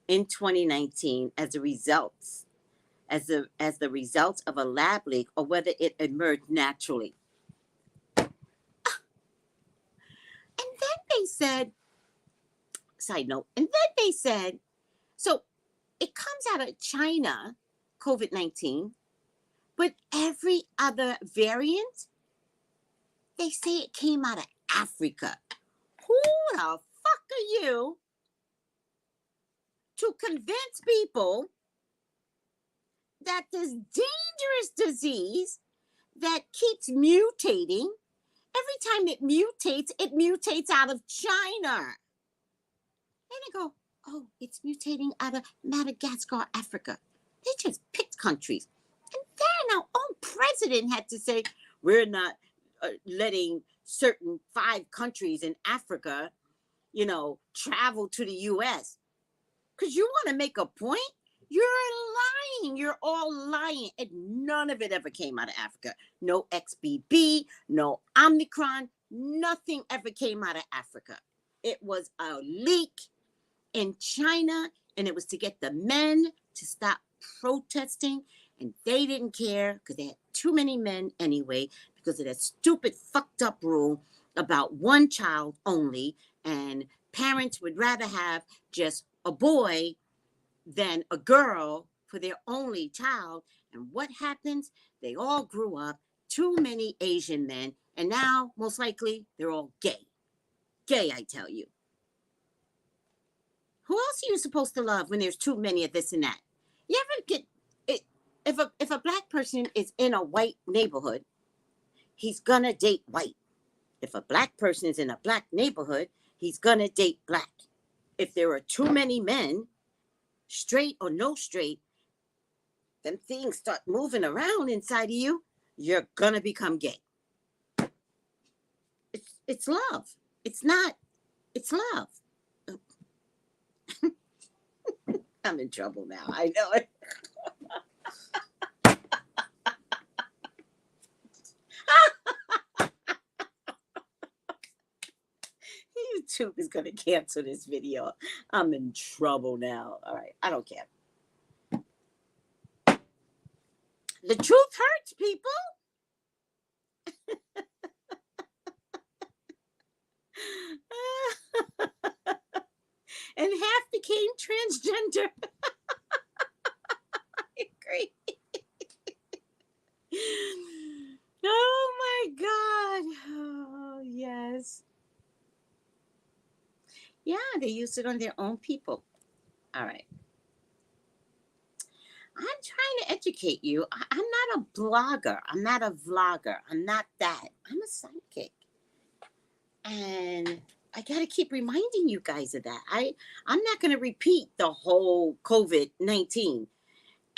in 2019 as the result of a lab leak or whether it emerged naturally. And then they said, side note, so it comes out of China, COVID-19, but every other variant, they say it came out of Africa. Who the fuck are you to convince people that this dangerous disease that keeps mutating, every time it mutates out of China? And they go, oh, it's mutating out of Madagascar, Africa. They just picked countries. And then our own president had to say, we're not letting certain 5 countries in Africa, travel to the U.S. Because you want to make a point? You're lying. You're all lying. And none of it ever came out of Africa. No XBB, no Omicron, nothing ever came out of Africa. It was a leak in China, and it was to get the men to stop protesting, and they didn't care because they had too many men anyway because of that stupid fucked up rule about one child only, and parents would rather have just a boy than a girl for their only child. And what happens? They all grew up, too many Asian men, and now most likely they're all gay. Gay, I tell you. Who else are you supposed to love when there's too many of this and that? You ever get it? If a black person is in a white neighborhood, he's gonna date white. If a black person is in a black neighborhood, he's gonna date black. If there are too many men, straight or no straight, them things start moving around inside of you, you're gonna become gay. It's love. It's not. It's love. I'm in trouble now. I know it. YouTube is going to cancel this video. I'm in trouble now. All right. I don't care. The truth hurts, people. And half became transgender. I agree. Oh my God. Oh, yes. Yeah, they used it on their own people. All right. I'm trying to educate you. I'm not a blogger. I'm not a vlogger. I'm not that. I'm a sidekick. And I got to keep reminding you guys of that. I'm not going to repeat the whole COVID-19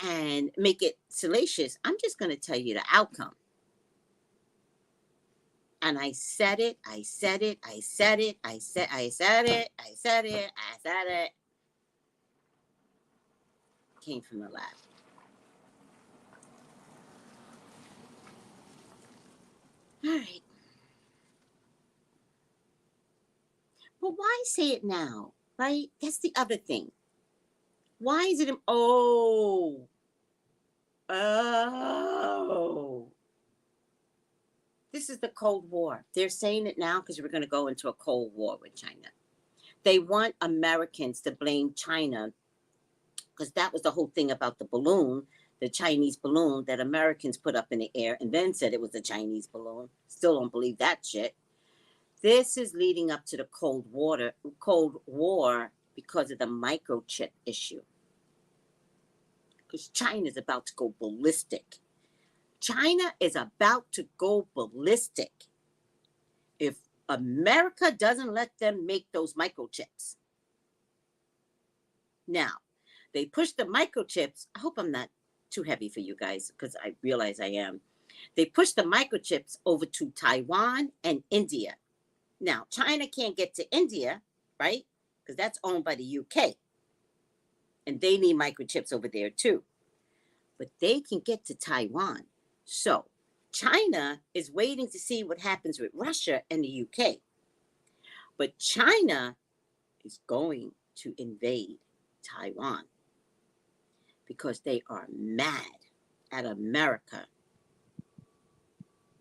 and make it salacious. I'm just going to tell you the outcome. And I said it. I said it. I said it. I said it. I said it. Came from the lab. All right. But why say it now, right? That's the other thing. Why is it? Oh. This is the Cold War. They're saying it now because we're going to go into a Cold War with China. They want Americans to blame China because that was the whole thing about the balloon, the Chinese balloon that Americans put up in the air and then said it was a Chinese balloon. Still don't believe that shit. This is leading up to the Cold War because of the microchip issue. Because China is about to go ballistic. China is about to go ballistic if America doesn't let them make those microchips. Now, they push the microchips. I hope I'm not too heavy for you guys because I realize I am. They push the microchips over to Taiwan and India. Now, China can't get to India, right? Because that's owned by the UK. And they need microchips over there too. But they can get to Taiwan. So China is waiting to see what happens with Russia and the UK. But China is going to invade Taiwan because they are mad at America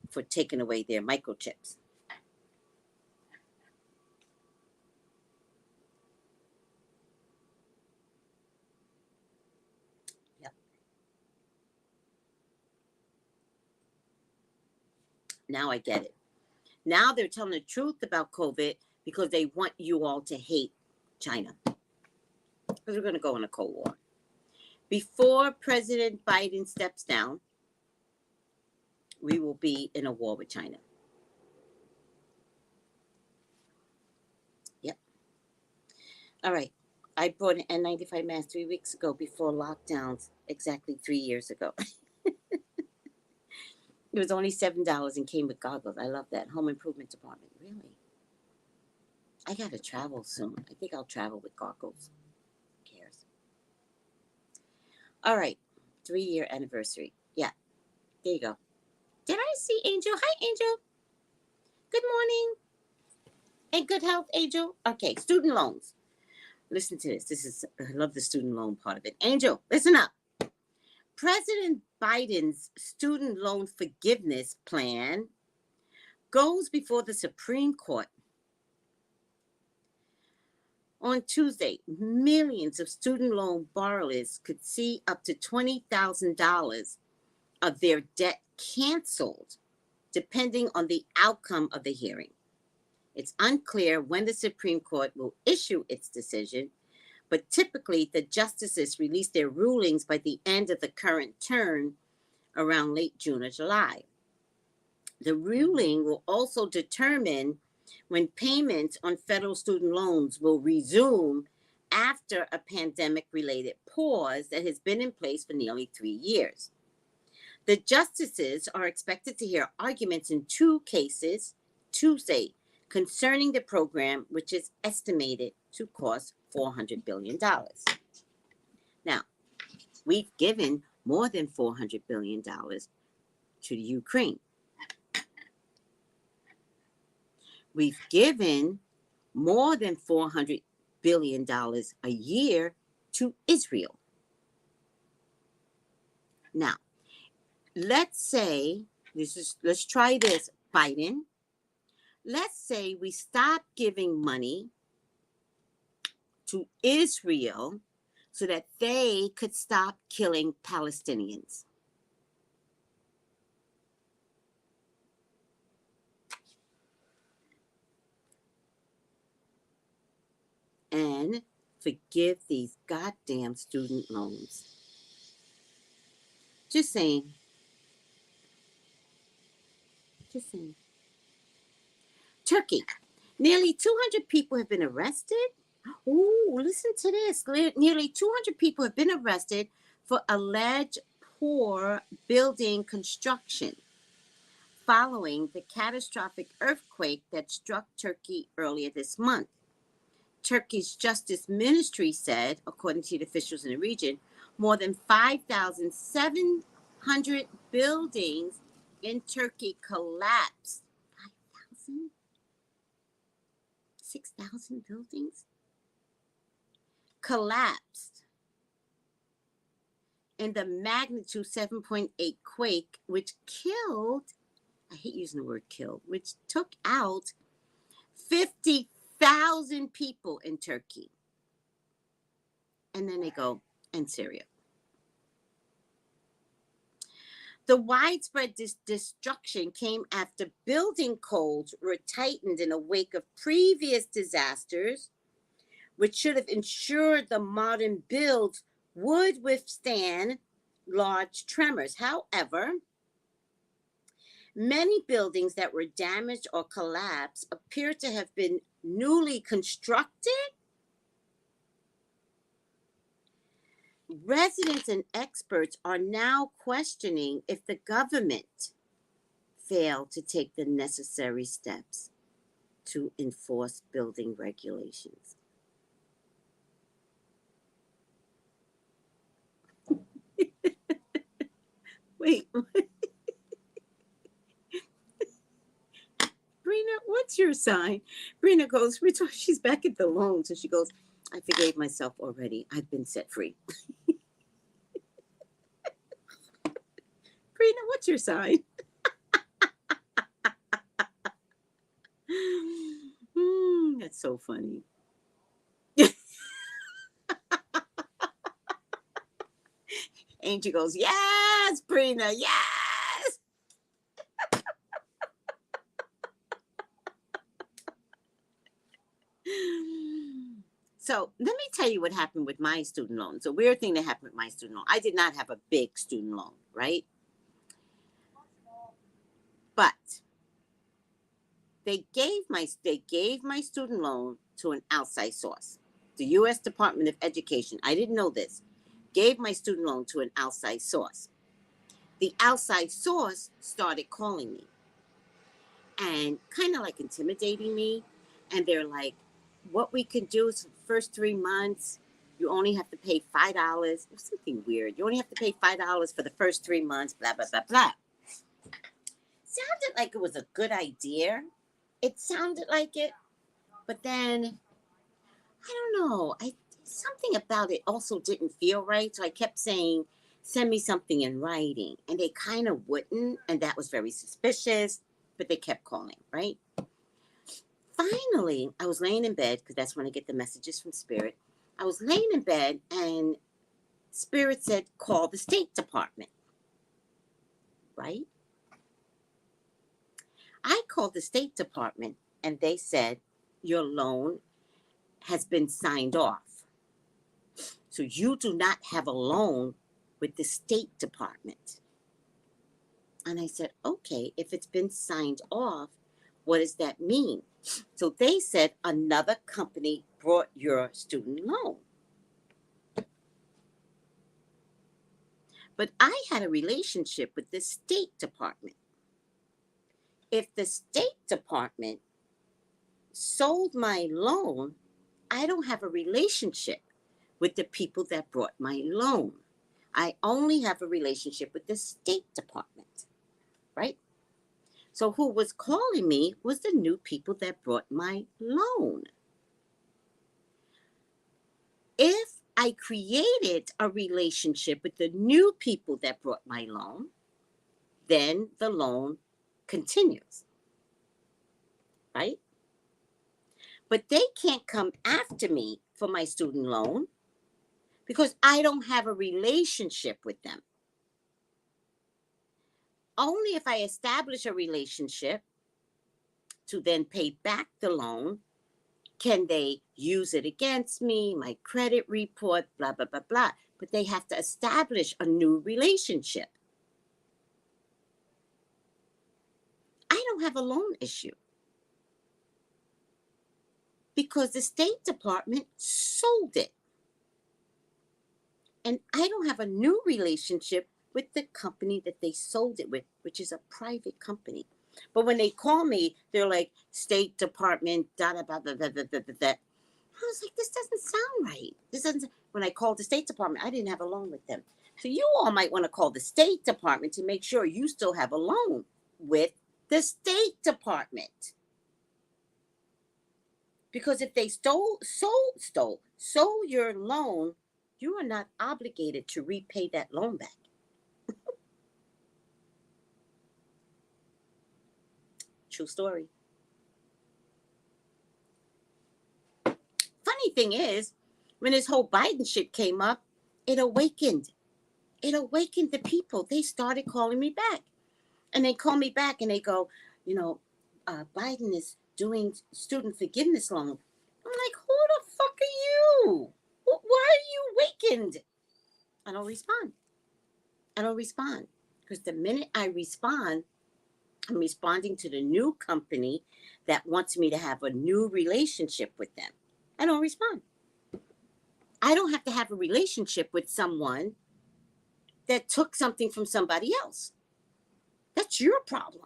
for taking away their microchips. Yep. Now I get it. Now they're telling the truth about COVID because they want you all to hate China. Because we're going to go in a Cold War. Before President Biden steps down, we will be in a war with China. Yep. All right. I bought an N95 mask 3 weeks ago before lockdowns, exactly 3 years ago. It was only $7 and came with goggles. I love that. Home improvement department. Really? I got to travel soon. I think I'll travel with goggles. Who cares? All right. 3-year anniversary. Yeah. There you go. Did I see Angel? Hi, Angel. Good morning. And good health, Angel. Okay. Student loans. Listen to this. I love the student loan part of it. Angel, listen up. President Biden's student loan forgiveness plan goes before the Supreme Court. On Tuesday, millions of student loan borrowers could see up to $20,000 of their debt canceled, depending on the outcome of the hearing. It's unclear when the Supreme Court will issue its decision, but typically the justices release their rulings by the end of the current term, around late June or July. The ruling will also determine when payments on federal student loans will resume after a pandemic-related pause that has been in place for nearly 3 years. The justices are expected to hear arguments in 2 cases Tuesday, concerning the program, which is estimated to cost $400 billion. Now, we've given more than $400 billion to the Ukraine. We've given more than $400 billion a year to Israel. Now, let's try this, Biden. Let's say we stop giving money to Israel so that they could stop killing Palestinians. And forgive these goddamn student loans. Just saying. Just saying. Turkey. Nearly 200 people have been arrested. Ooh, listen to this. Nearly 200 people have been arrested for alleged poor building construction following the catastrophic earthquake that struck Turkey earlier this month. Turkey's Justice Ministry said, according to the officials in the region, more than 5,700 buildings in Turkey collapsed. 5,000? 6,000 buildings? Collapsed in the magnitude 7.8 quake, which killed, I hate using the word killed, which took out 50,000 people in Turkey. And then they go, and Syria. The widespread destruction came after building codes were tightened in the wake of previous disasters, which should have ensured the modern builds would withstand large tremors. However, many buildings that were damaged or collapsed appear to have been newly constructed. Residents and experts are now questioning if the government failed to take the necessary steps to enforce building regulations. Wait. Brina, what's your sign? Brina goes, she's back at the loan. So she goes, I forgave myself already. I've been set free. Brina, what's your sign? That's so funny. Angie goes, yes, Brina, yes. So let me tell you what happened with my student loan. It's a weird thing that happened with my student loan. I did not have a big student loan, right? But they gave my student loan to an outside source. The U.S. Department of Education, I didn't know this, gave my student loan to an outside source. The outside source started calling me and kind of like intimidating me. And they're like, what we can do is the first 3 months, you only have to pay $5. It was something weird. You only have to pay $5 for the first 3 months, blah, blah, blah, blah. Sounded like it was a good idea. It sounded like it. But then, I don't know. Something about it also didn't feel right. So I kept saying, send me something in writing. And they kind of wouldn't. And that was very suspicious. But they kept calling, right? Finally, I was laying in bed, because that's when I get the messages from Spirit. I was laying in bed, and Spirit said, call the State Department. Right? I called the State Department, and they said, your loan has been signed off. So you do not have a loan with the State Department. And I said, okay, if it's been signed off, what does that mean? So they said another company brought your student loan. But I had a relationship with the State Department. If the State Department sold my loan, I don't have a relationship with the people that brought my loan. I only have a relationship with the State Department, right? So who was calling me was the new people that brought my loan. If I created a relationship with the new people that brought my loan, then the loan continues, right? But they can't come after me for my student loan because I don't have a relationship with them. Only if I establish a relationship to then pay back the loan can they use it against me, my credit report, blah, blah, blah, blah. But they have to establish a new relationship. I don't have a loan issue because the State Department sold it. And I don't have a new relationship with the company that they sold it with, which is a private company. But when they call me, they're like, State Department, da da da da da da da da. I was like, this doesn't sound right. This doesn't. When I called the State Department, I didn't have a loan with them. So you all might want to call the State Department to make sure you still have a loan with the State Department. Because if they stole your loan, you are not obligated to repay that loan back. True story. Funny thing is, when this whole Biden shit came up, it awakened the people. They started calling me back. And they call me back and they go, Biden is doing student forgiveness loan. I'm like, who the fuck are you? Why are you awakened? I don't respond. Because the minute I respond, I'm responding to the new company that wants me to have a new relationship with them. I don't respond. I don't have to have a relationship with someone that took something from somebody else. That's your problem.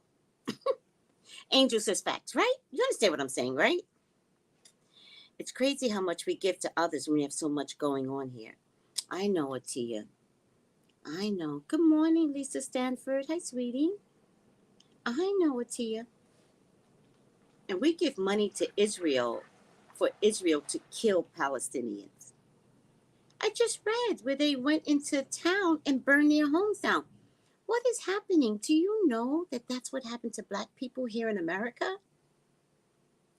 Angel says facts, right? You understand what I'm saying, right? It's crazy how much we give to others when we have so much going on here. I know, Atia. I know. Good morning, Lisa Stanford. Hi, sweetie. I know, Atia. And we give money to Israel for Israel to kill Palestinians. I just read where they went into town and burned their homes down. What is happening? Do you know that that's what happened to Black people here in America?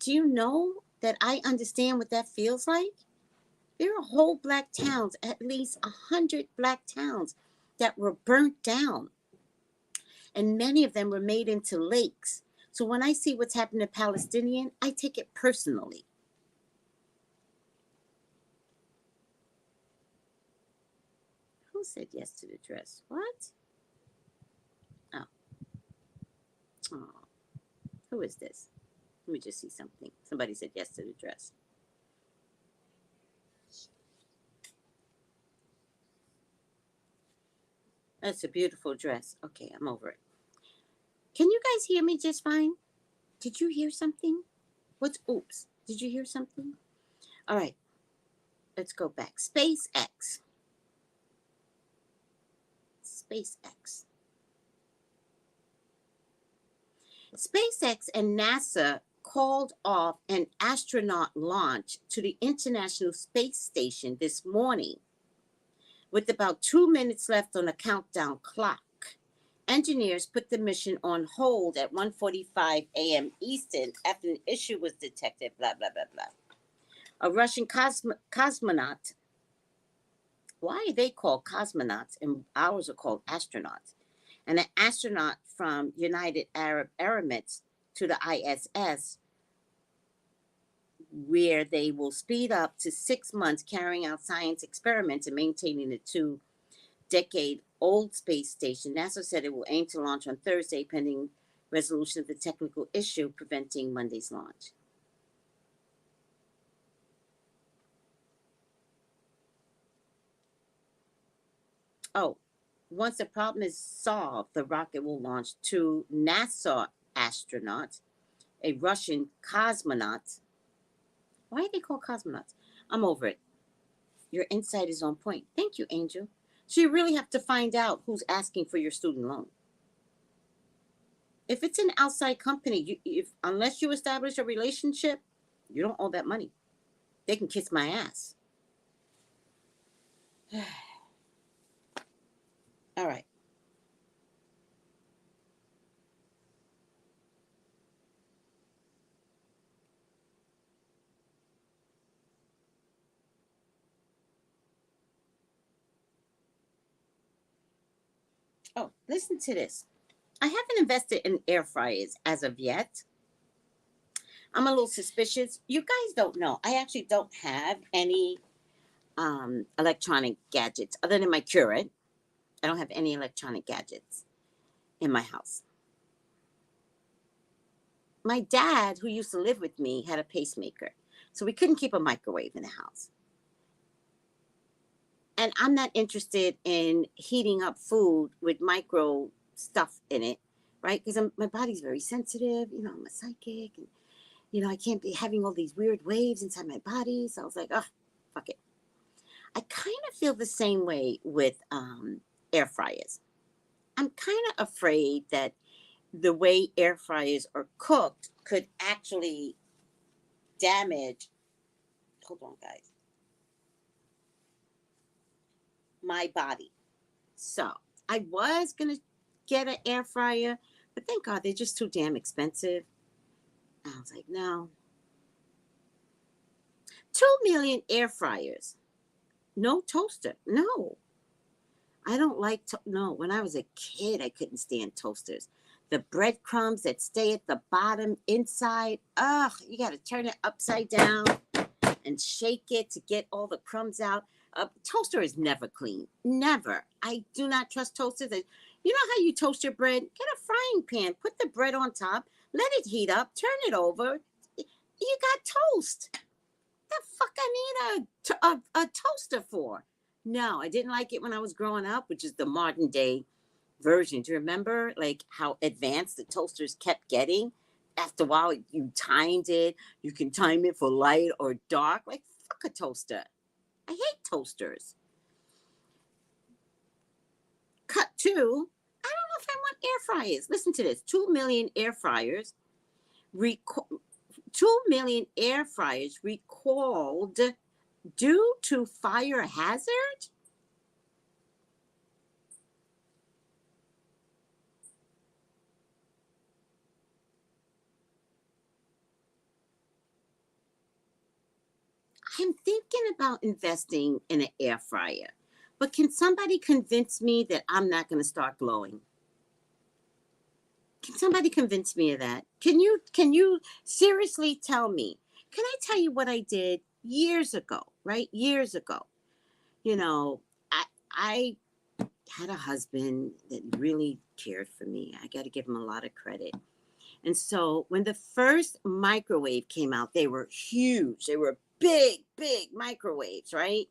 Do you know that I understand what that feels like? There are whole Black towns, at least 100 Black towns that were burnt down. And many of them were made into lakes. So when I see what's happened to Palestinians, I take it personally. Who said yes to the dress? What? Oh. Who is this? Let me just see something. Somebody said yes to the dress. That's a beautiful dress. Okay, I'm over it. Can you guys hear me just fine? Did you hear something? Oops. Did you hear something? All right. Let's go back. SpaceX. SpaceX and NASA called off an astronaut launch to the International Space Station this morning. With about 2 minutes left on the countdown clock, engineers put the mission on hold at 1:45 a.m. Eastern after an issue was detected, blah, blah, blah, blah. A Russian cosmonaut, why are they called cosmonauts and ours are called astronauts? And an astronaut from United Arab Emirates to the ISS, where they will speed up to 6 months carrying out science experiments and maintaining the 2-decade-old space station. NASA said it will aim to launch on Thursday, pending resolution of the technical issue preventing Monday's launch. Oh, once the problem is solved, the rocket will launch 2 NASA astronauts, a Russian cosmonaut, Why are they called cosmonauts? I'm over it. Your insight is on point. Thank you, Angel. So you really have to find out who's asking for your student loan. If it's an outside company, unless you establish a relationship, you don't owe that money. They can kiss my ass. All right. Oh, listen to this. I haven't invested in air fryers as of yet. I'm a little suspicious. You guys don't know. I actually don't have any electronic gadgets other than my Keurig. I don't have any electronic gadgets in my house. My dad, who used to live with me, had a pacemaker, so we couldn't keep a microwave in the house. And I'm not interested in heating up food with micro stuff in it, right? Because my body's very sensitive. You know, I'm a psychic, and I can't be having all these weird waves inside my body. So I was like, oh, fuck it. I kind of feel the same way with air fryers. I'm kind of afraid that the way air fryers are cooked could actually damage, hold on, guys, my body. So I was going to get an air fryer, but thank God they're just too damn expensive. And I was like, no. 2 million air fryers. No toaster. No. I don't like, no. When I was a kid, I couldn't stand toasters. The breadcrumbs that stay at the bottom inside, ugh, you got to turn it upside down and shake it to get all the crumbs out. Toaster is never clean. Never. I do not trust toasters. You know how you toast your bread? Get a frying pan. Put the bread on top. Let it heat up. Turn it over. You got toast. The fuck I need a toaster for? No, I didn't like it when I was growing up, which is the modern day version. Do you remember like how advanced the toasters kept getting? After a while, you timed it. You can time it for light or dark. Like, fuck a toaster. I hate toasters. Cut to, I don't know if I want air fryers. Listen to this. 2 million air fryers. 2 million air fryers recalled due to fire hazard? I'm thinking about investing in an air fryer, but can somebody convince me that I'm not going to start glowing? Can somebody convince me of that? Can you seriously tell me? Can I tell you what I did years ago, right? Years ago. You know, I had a husband that really cared for me. I got to give him a lot of credit. And so when the first microwave came out, they were huge. They were big, big microwaves, right?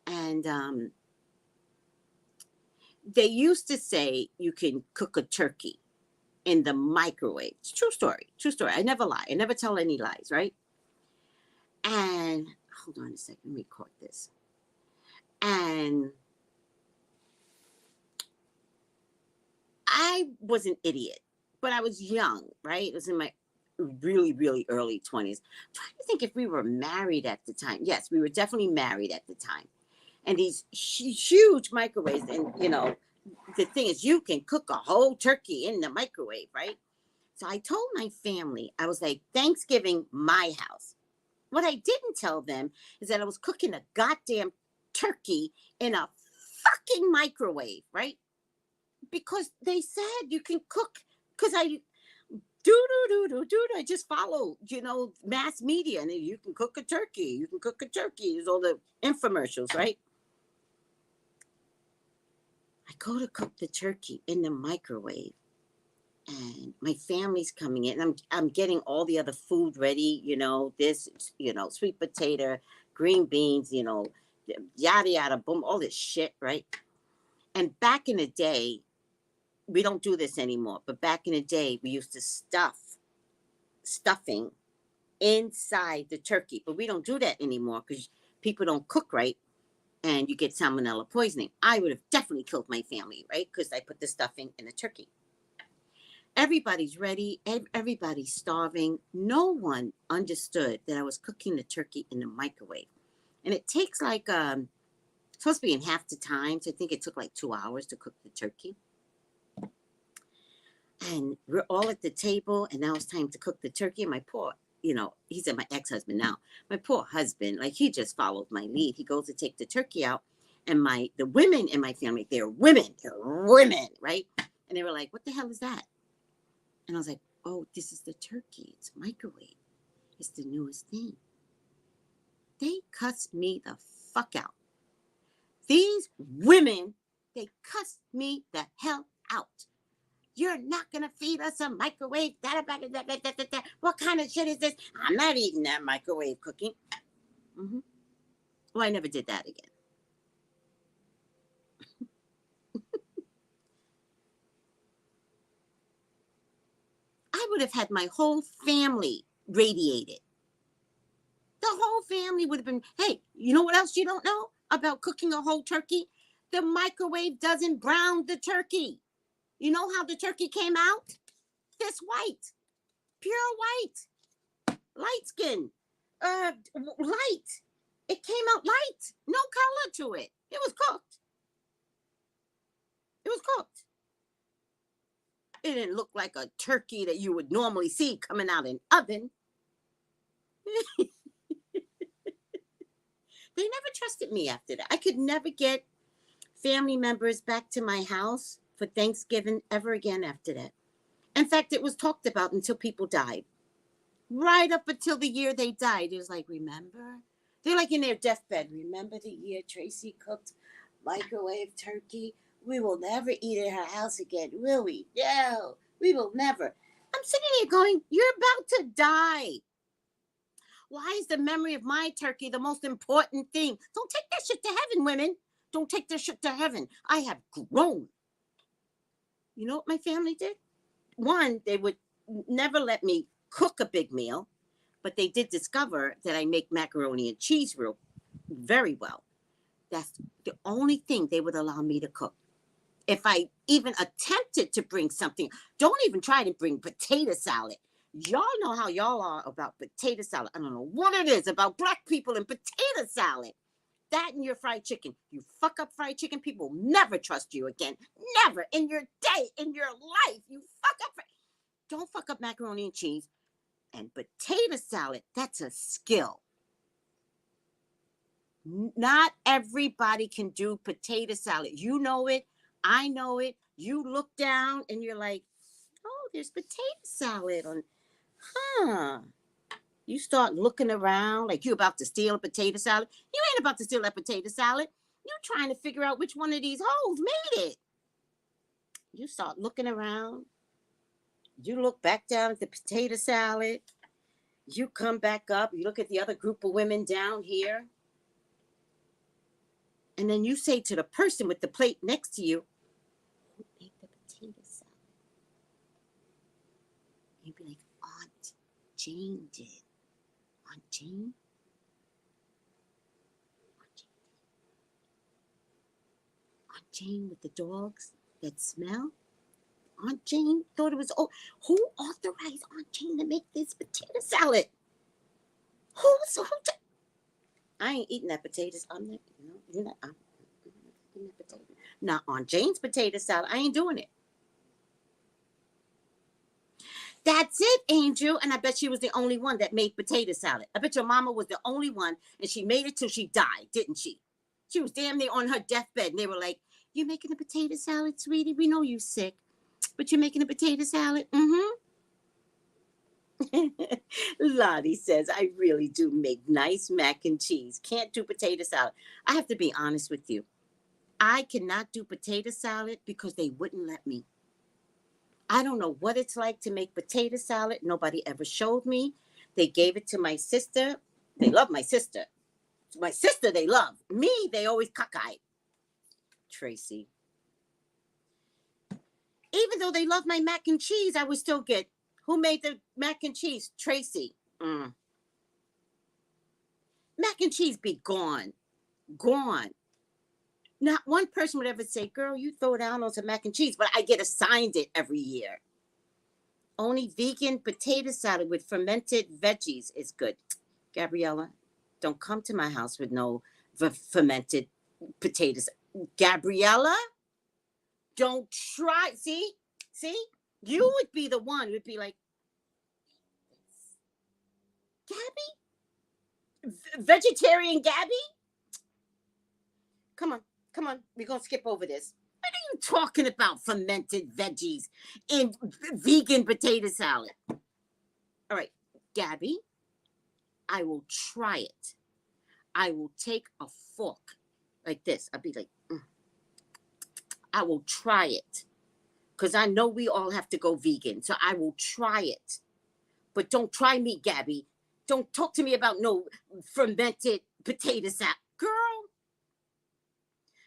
And they used to say you can cook a turkey in the microwave. It's true story. True story. I never lie. I never tell any lies, right? And hold on a second. Let me record this. And I was an idiot, but I was young, right? It was in my really, really early 20s. I'm trying to think if we were married at the time. Yes, we were definitely married at the time. And these huge microwaves, and the thing is, you can cook a whole turkey in the microwave, right? So I told my family, I was like, Thanksgiving, my house. What I didn't tell them is that I was cooking a goddamn turkey in a fucking microwave, right? Because they said you can cook, because I I just follow, mass media, and you can cook a turkey. You can cook a turkey. There's all the infomercials, right? I go to cook the turkey in the microwave, and my family's coming in. And I'm getting all the other food ready. This, sweet potato, green beans, yada yada, boom, all this shit, right? And back in the day, we don't do this anymore. But back in the day, we used to stuffing inside the turkey. But we don't do that anymore because people don't cook right and you get salmonella poisoning. I would have definitely killed my family, right? Because I put the stuffing in the turkey. Everybody's ready. Everybody's starving. No one understood that I was cooking the turkey in the microwave. And it takes like, it's supposed to be in half the time. So I think it took like 2 hours to cook the turkey. And we're all at the table. And now it's time to cook the turkey. And my poor, he's my ex-husband now. My poor husband, like he just followed my lead. He goes to take the turkey out. And the women in my family, they're women, right? And they were like, what the hell is that? And I was like, oh, this is the turkey. It's microwave. It's the newest thing. They cussed me the fuck out. These women, they cussed me the hell out. You're not going to feed us a microwave. What kind of shit is this? I'm not eating that microwave cooking. Mm-hmm. Well, I never did that again. I would have had my whole family radiated. The whole family would have been, hey, you know what else you don't know about cooking a whole turkey? The microwave doesn't brown the turkey. You know how the turkey came out? This white, pure white, light skin, light. It came out light, no color to it. It was cooked. It was cooked. It didn't look like a turkey that you would normally see coming out in an oven. They never trusted me after that. I could never get family members back to my house for Thanksgiving ever again after that. In fact, it was talked about until people died. Right up until the year they died. It was like, remember? They're like in their deathbed. Remember the year Tracey cooked microwave turkey? We will never eat at her house again, will we? No, we will never. I'm sitting here going, you're about to die. Why is the memory of my turkey the most important thing? Don't take that shit to heaven, women. Don't take that shit to heaven. I have grown. You know what my family did? One, they would never let me cook a big meal, but they did discover that I make macaroni and cheese very well. That's the only thing they would allow me to cook. If I even attempted to bring something, don't even try to bring potato salad. Y'all know how y'all are about potato salad. I don't know what it is about black people and potato salad. That and your fried chicken. You fuck up fried chicken, people will never trust you again. Never in your day, in your life. You fuck up. Don't fuck up macaroni and cheese. And potato salad, that's a skill. Not everybody can do potato salad. You know it. I know it. You look down and you're like, oh, there's potato salad on. You start looking around like you're about to steal a potato salad. You ain't about to steal that potato salad. You're trying to figure out which one of these hoes made it. You start looking around. You look back down at the potato salad. You come back up. You look at the other group of women down here. And then you say to the person with the plate next to you, who made the potato salad? You'd be like, Aunt Jane did. Aunt Jane? Aunt Jane with the dogs that smell? Aunt Jane thought it was, who authorized Aunt Jane to make this potato salad? Who I ain't eating that potatoes. I'm not, you're not, I'm eating that potato. Not Aunt Jane's potato salad. I ain't doing it. That's it, Angel. And I bet she was the only one that made potato salad. I bet your mama was the only one, and she made it till she died, didn't she? She was damn near on her deathbed, and they were like, you making a potato salad, sweetie? We know you sick, but you're making a potato salad? Mm-hmm. Lottie says, I really do make nice mac and cheese. Can't do potato salad. I have to be honest with you. I cannot do potato salad because they wouldn't let me. I don't know what it's like to make potato salad. Nobody ever showed me. They gave it to my sister. They love my sister. My sister they love. Me, they always cockeyed. Tracey. Even though they love my mac and cheese, I would still get, who made the mac and cheese? Tracey. Mac and cheese be gone. Gone. Not one person would ever say, girl, you throw down on some mac and cheese, but I get assigned it every year. Only vegan potato salad with fermented veggies is good. Gabriella, don't come to my house with no fermented potatoes. Gabriella, don't try. See? You would be the one who would be like, Gabby? Vegetarian Gabby? Come on. We're going to skip over this. What are you talking about, fermented veggies in vegan potato salad? All right, Gabby, I will try it. I will take a fork like this. I'll be like, I will try it. Because I know we all have to go vegan. So I will try it. But don't try me, Gabby. Don't talk to me about no fermented potato salad. Girl,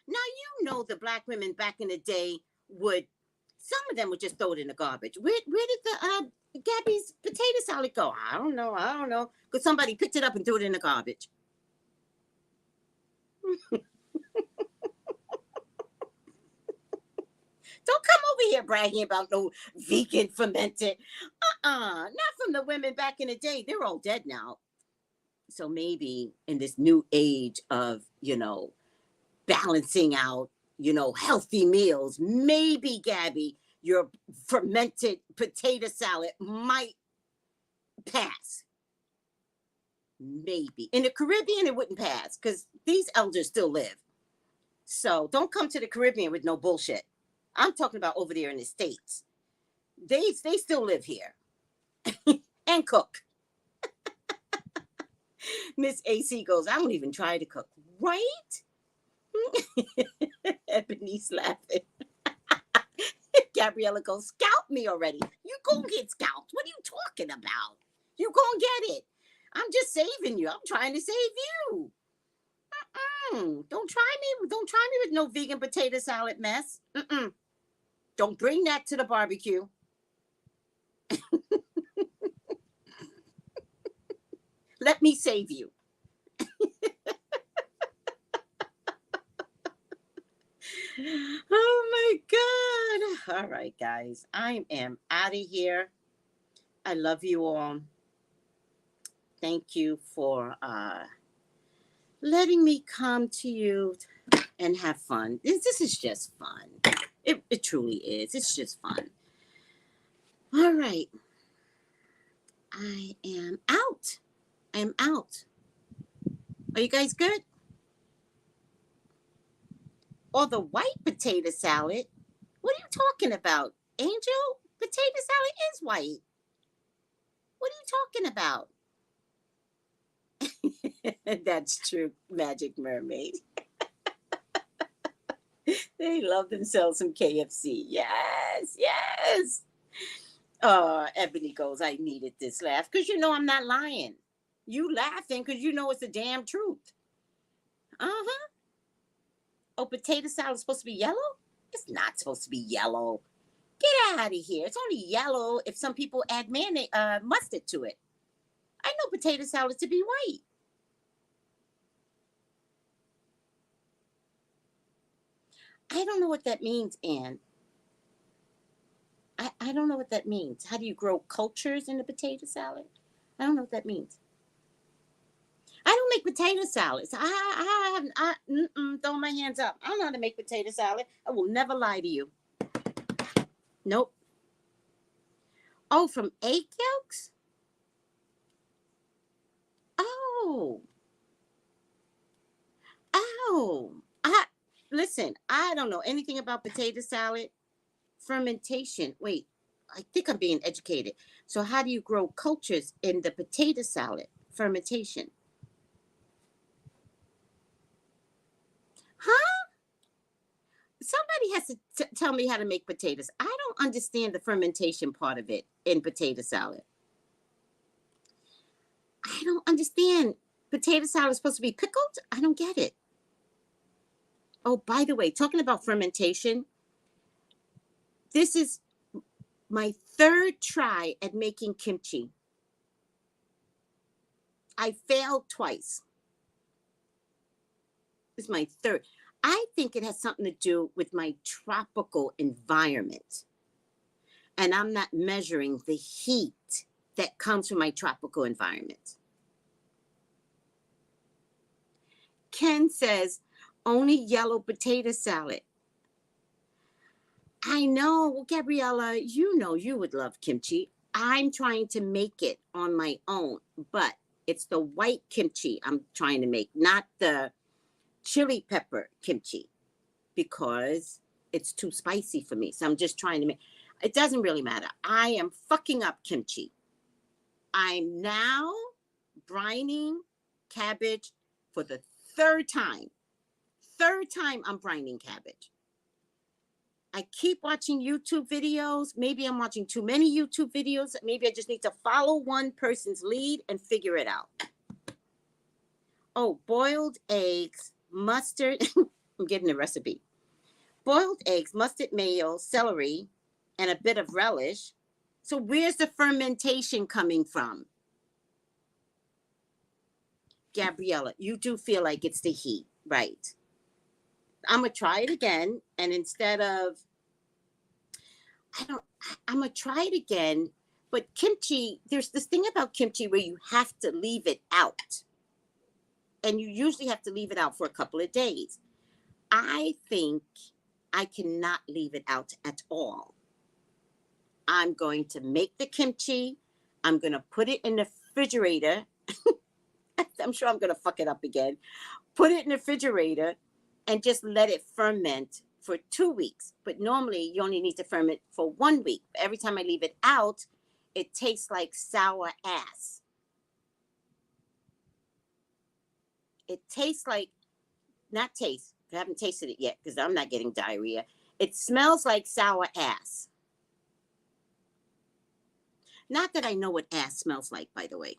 now you know the black women back in the day some of them would just throw it in the garbage. Where did the Gabby's potato salad go? I don't know. Because somebody picked it up and threw it in the garbage. Don't come over here bragging about no vegan fermented. Not from the women back in the day. They're all dead now. So maybe in this new age of, balancing out, healthy meals, maybe, Gabby, your fermented potato salad might pass. Maybe. In the Caribbean, it wouldn't pass because these elders still live. So don't come to the Caribbean with no bullshit. I'm talking about over there in the States. They still live here and cook. Miss AC goes, I don't even try to cook. Right? Ebony's laughing. Gabriella goes, scalp me already. You gonna get scalped. What are you talking about? You gonna get it. I'm just saving you. I'm trying to save you. Don't try me with no vegan potato salad mess. Don't bring that to the barbecue. Let me save you. Oh my God. All right, guys. I am out of here. I love you all. Thank you for letting me come to you and have fun. This is just fun. It truly is. It's just fun. All right. I am out. Are you guys good? Or the white potato salad? What are you talking about? Angel, potato salad is white. What are you talking about? That's true, Magic Mermaid. They love themselves some KFC. Yes. Ebony goes, I needed this laugh. Because I'm not lying. You laughing because it's the damn truth. Oh, potato salad is supposed to be yellow? It's not supposed to be yellow. Get out of here. It's only yellow if some people add mustard to it. I know potato salad to be white. I don't know what that means, Anne. I don't know what that means. How do you grow cultures in the potato salad? I don't know what that means. I don't make potato salads. Throw my hands up. I don't know how to make potato salad. I will never lie to you. Nope. Oh, from egg yolks? Oh. Listen, I don't know anything about potato salad. Fermentation. Wait, I think I'm being educated. So how do you grow cultures in the potato salad? Fermentation. Huh? Somebody has to tell me how to make potatoes. I don't understand the fermentation part of it in potato salad. I don't understand. Potato salad is supposed to be pickled? I don't get it. Oh, by the way, talking about fermentation, this is my third try at making kimchi. I failed twice. This is my third. I think it has something to do with my tropical environment. And I'm not measuring the heat that comes from my tropical environment. Ken says, only yellow potato salad. I know, well, Gabriella, you know you would love kimchi. I'm trying to make it on my own, but it's the white kimchi I'm trying to make, not the chili pepper kimchi, because it's too spicy for me. So I'm just trying to make, it doesn't really matter. I am fucking up kimchi. I'm now brining cabbage for the third time. Third time I'm brining cabbage. I keep watching YouTube videos. Maybe I'm watching too many YouTube videos. Maybe I just need to follow one person's lead and figure it out. Oh, boiled eggs, mustard. I'm getting the recipe. Boiled eggs, mustard mayo, celery, and a bit of relish. So where's the fermentation coming from? Gabriella, you do feel like it's the heat, right? I'm going to try it again. And instead of, I'm going to try it again. But kimchi, there's this thing about kimchi where you have to leave it out. And you usually have to leave it out for a couple of days. I think I cannot leave it out at all. I'm going to make the kimchi. I'm going to put it in the refrigerator. I'm sure I'm going to fuck it up again. Put it in the refrigerator and just let it ferment for 2 weeks. But normally you only need to ferment for 1 week. Every time I leave it out, it tastes like sour ass. It tastes like, not taste, I haven't tasted it yet because I'm not getting diarrhea. It smells like sour ass. Not that I know what ass smells like, by the way.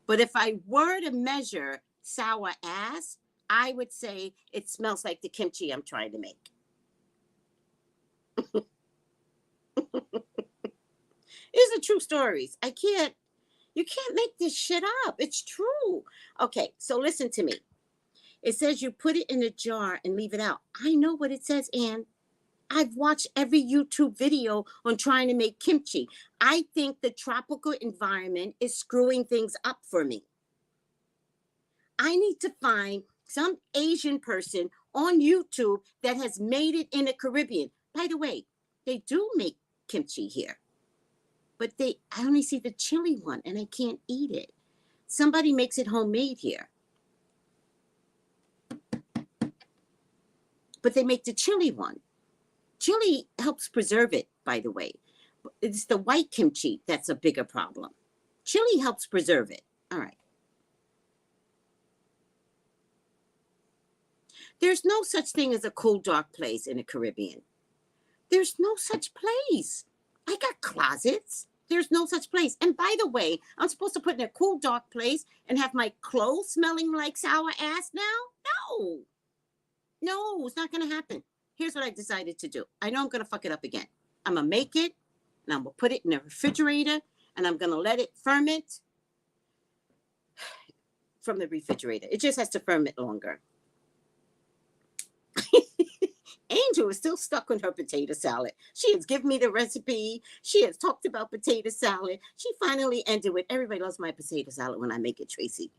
But if I were to measure sour ass, I would say it smells like the kimchi I'm trying to make. These are true stories. You can't make this shit up. It's true. Okay, so listen to me. It says you put it in a jar and leave it out. I know what it says, Anne. I've watched every YouTube video on trying to make kimchi. I think the tropical environment is screwing things up for me. I need to find some Asian person on YouTube that has made it in the Caribbean. By the way, they do make kimchi here, but I only see the chili one and I can't eat it. Somebody makes it homemade here. But they make the chili one. Chili helps preserve it, by the way. It's the white kimchi that's a bigger problem. Chili helps preserve it. All right. There's no such thing as a cool, dark place in the Caribbean. There's no such place. I got closets. There's no such place. And by the way, I'm supposed to put in a cool, dark place and have my clothes smelling like sour ass now? No, it's not going to happen. Here's what I decided to do. I know I'm going to fuck it up again. I'm going to make it, and I'm going to put it in the refrigerator, and I'm going to let it ferment from the refrigerator. It just has to ferment longer. Angel is still stuck on her potato salad. She has given me the recipe. She has talked about potato salad. She finally ended with, everybody loves my potato salad when I make it, Tracy.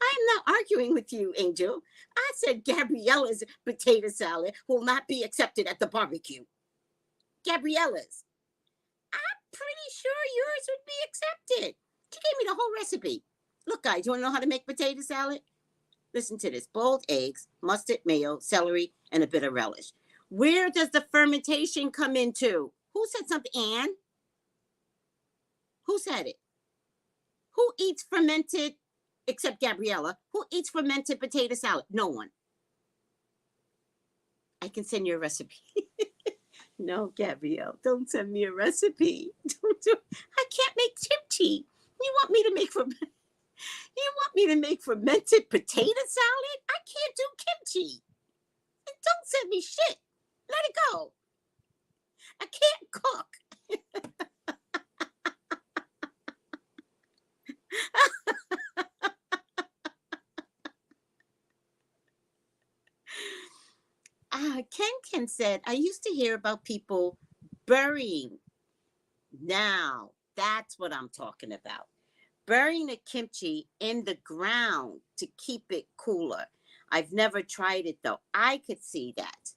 I am not arguing with you, Angel. I said Gabriella's potato salad will not be accepted at the barbecue. Gabriella's. I'm pretty sure yours would be accepted. She gave me the whole recipe. Look, guys, you want to know how to make potato salad? Listen to this. Boiled eggs, mustard, mayo, celery, and a bit of relish. Where does the fermentation come into? Who said something, Anne? Who said it? Who eats fermented, except Gabriella? Who eats fermented potato salad? No one. I can send you a recipe. No, Gabrielle, don't send me a recipe. I can't make kimchi. You want me to make fermented potato salad? I can't do kimchi. And don't send me shit. Let it go. I can't cook. Ken said, I used to hear about people burying. Now, that's what I'm talking about. Burying the kimchi in the ground to keep it cooler. I've never tried it though. I could see that.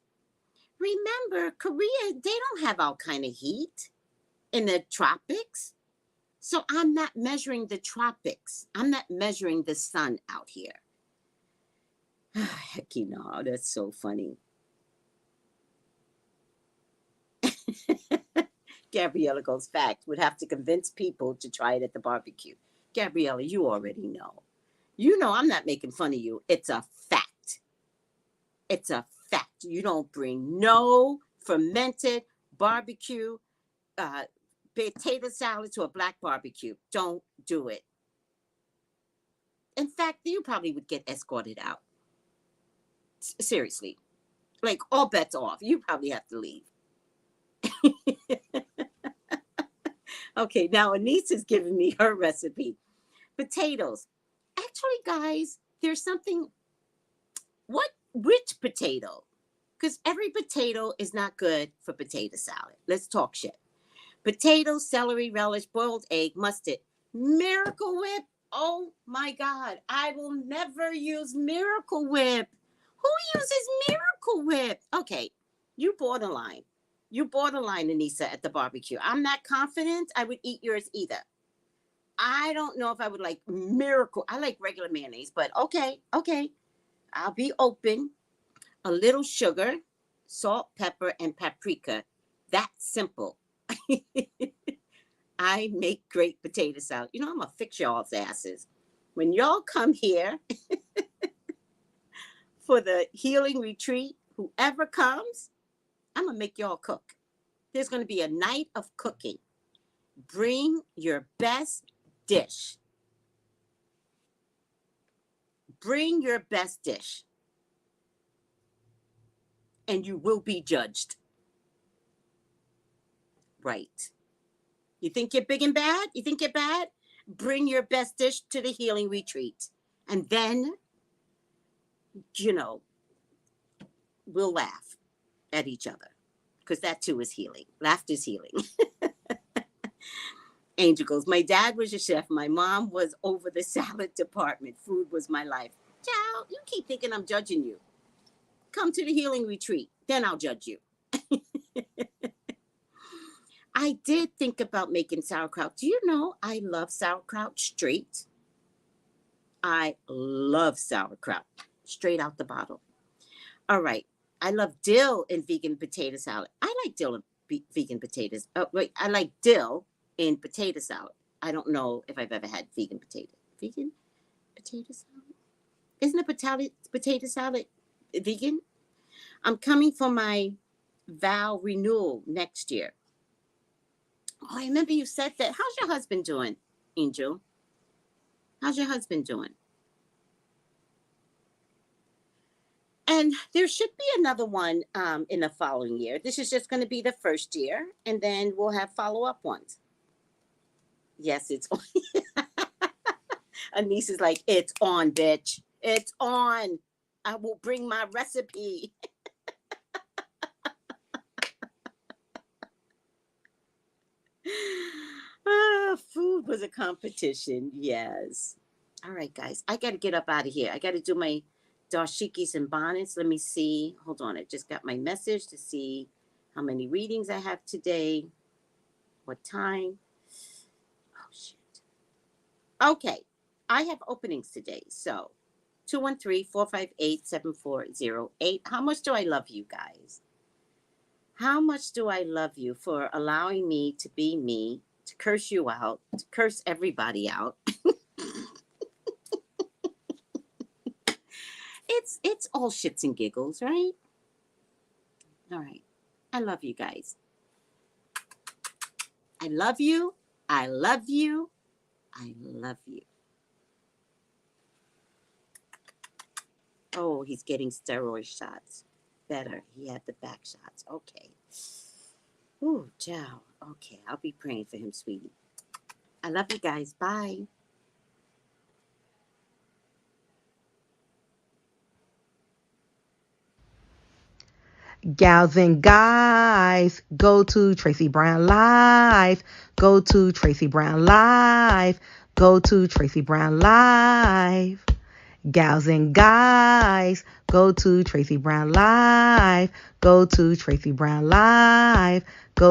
Remember, Korea, they don't have all kind of heat in the tropics. So I'm not measuring the tropics. I'm not measuring the sun out here. Heck, you know, that's so funny. Gabriella goes, fact, would have to convince people to try it at the barbecue. Gabriella, you already know. You know I'm not making fun of you. It's a fact. It's a fact. You don't bring no fermented barbecue potato salad to a black barbecue. Don't do it. In fact, you probably would get escorted out. Seriously. Like, all bets off. You probably have to leave. Okay, now Anise is giving me her recipe. Potatoes. Actually, guys, there's something. Which potato? Because every potato is not good for potato salad. Let's talk shit. Potato, celery, relish, boiled egg, mustard, Miracle Whip. Oh my God, I will never use Miracle Whip. Who uses Miracle Whip? Okay, you borderline. You borderline, Anissa, at the barbecue. I'm not confident I would eat yours either. I don't know if I would like Miracle. I like regular mayonnaise, but okay. I'll be open. A little sugar, salt, pepper, and paprika. That's simple. I make great potato salad. You know, I'm going to fix y'all's asses. When y'all come here for the healing retreat, whoever comes, I'm going to make y'all cook. There's going to be a night of cooking. Bring your best dish. Bring your best dish. And you will be judged. Right. You think you're big and bad? You think you're bad? Bring your best dish to the healing retreat. And then, you know, we'll laugh at each other. Because that too is healing. Laughter is healing. Angel goes, my dad was a chef. My mom was over the salad department. Food was my life. Child, you keep thinking I'm judging you. Come to the healing retreat. Then I'll judge you. I did think about making sauerkraut. Do you know I love sauerkraut straight? I love sauerkraut straight out the bottle. All right. I love dill in vegan potato salad. I like dill in vegan potatoes. Oh, wait. I like dill in potato salad. I don't know if I've ever had vegan potato salad. Isn't a potato salad vegan? I'm coming for my vow renewal next year. Oh, I remember you said that. How's your husband doing, Angel? How's your husband doing? And there should be another one in the following year. This is just going to be the first year, and then we'll have follow-up ones. Yes, it's on. Anise is like, it's on, bitch. It's on. I will bring my recipe. Food was a competition. Yes. All right, guys. I got to get up out of here. I got to do my dashikis and bonnets. Let me see. Hold on. I just got my message to see how many readings I have today. What time? Oh, shit. Okay. I have openings today. So 213-458-7408. How much do I love you guys? How much do I love you for allowing me to be me, to curse you out, to curse everybody out? It's all shits and giggles, right? All right. I love you guys. I love you. I love you. I love you. Oh, he's getting steroid shots. Better. He had the back shots. Okay. Ooh, ciao. Okay, I'll be praying for him, sweetie. I love you guys. Bye. Gals and guys, go to Tracey Brown Live. Go to Tracey Brown Live. Go to Tracey Brown Live. Gals and guys, go to Tracey Brown Live. Go to Tracey Brown Live. Go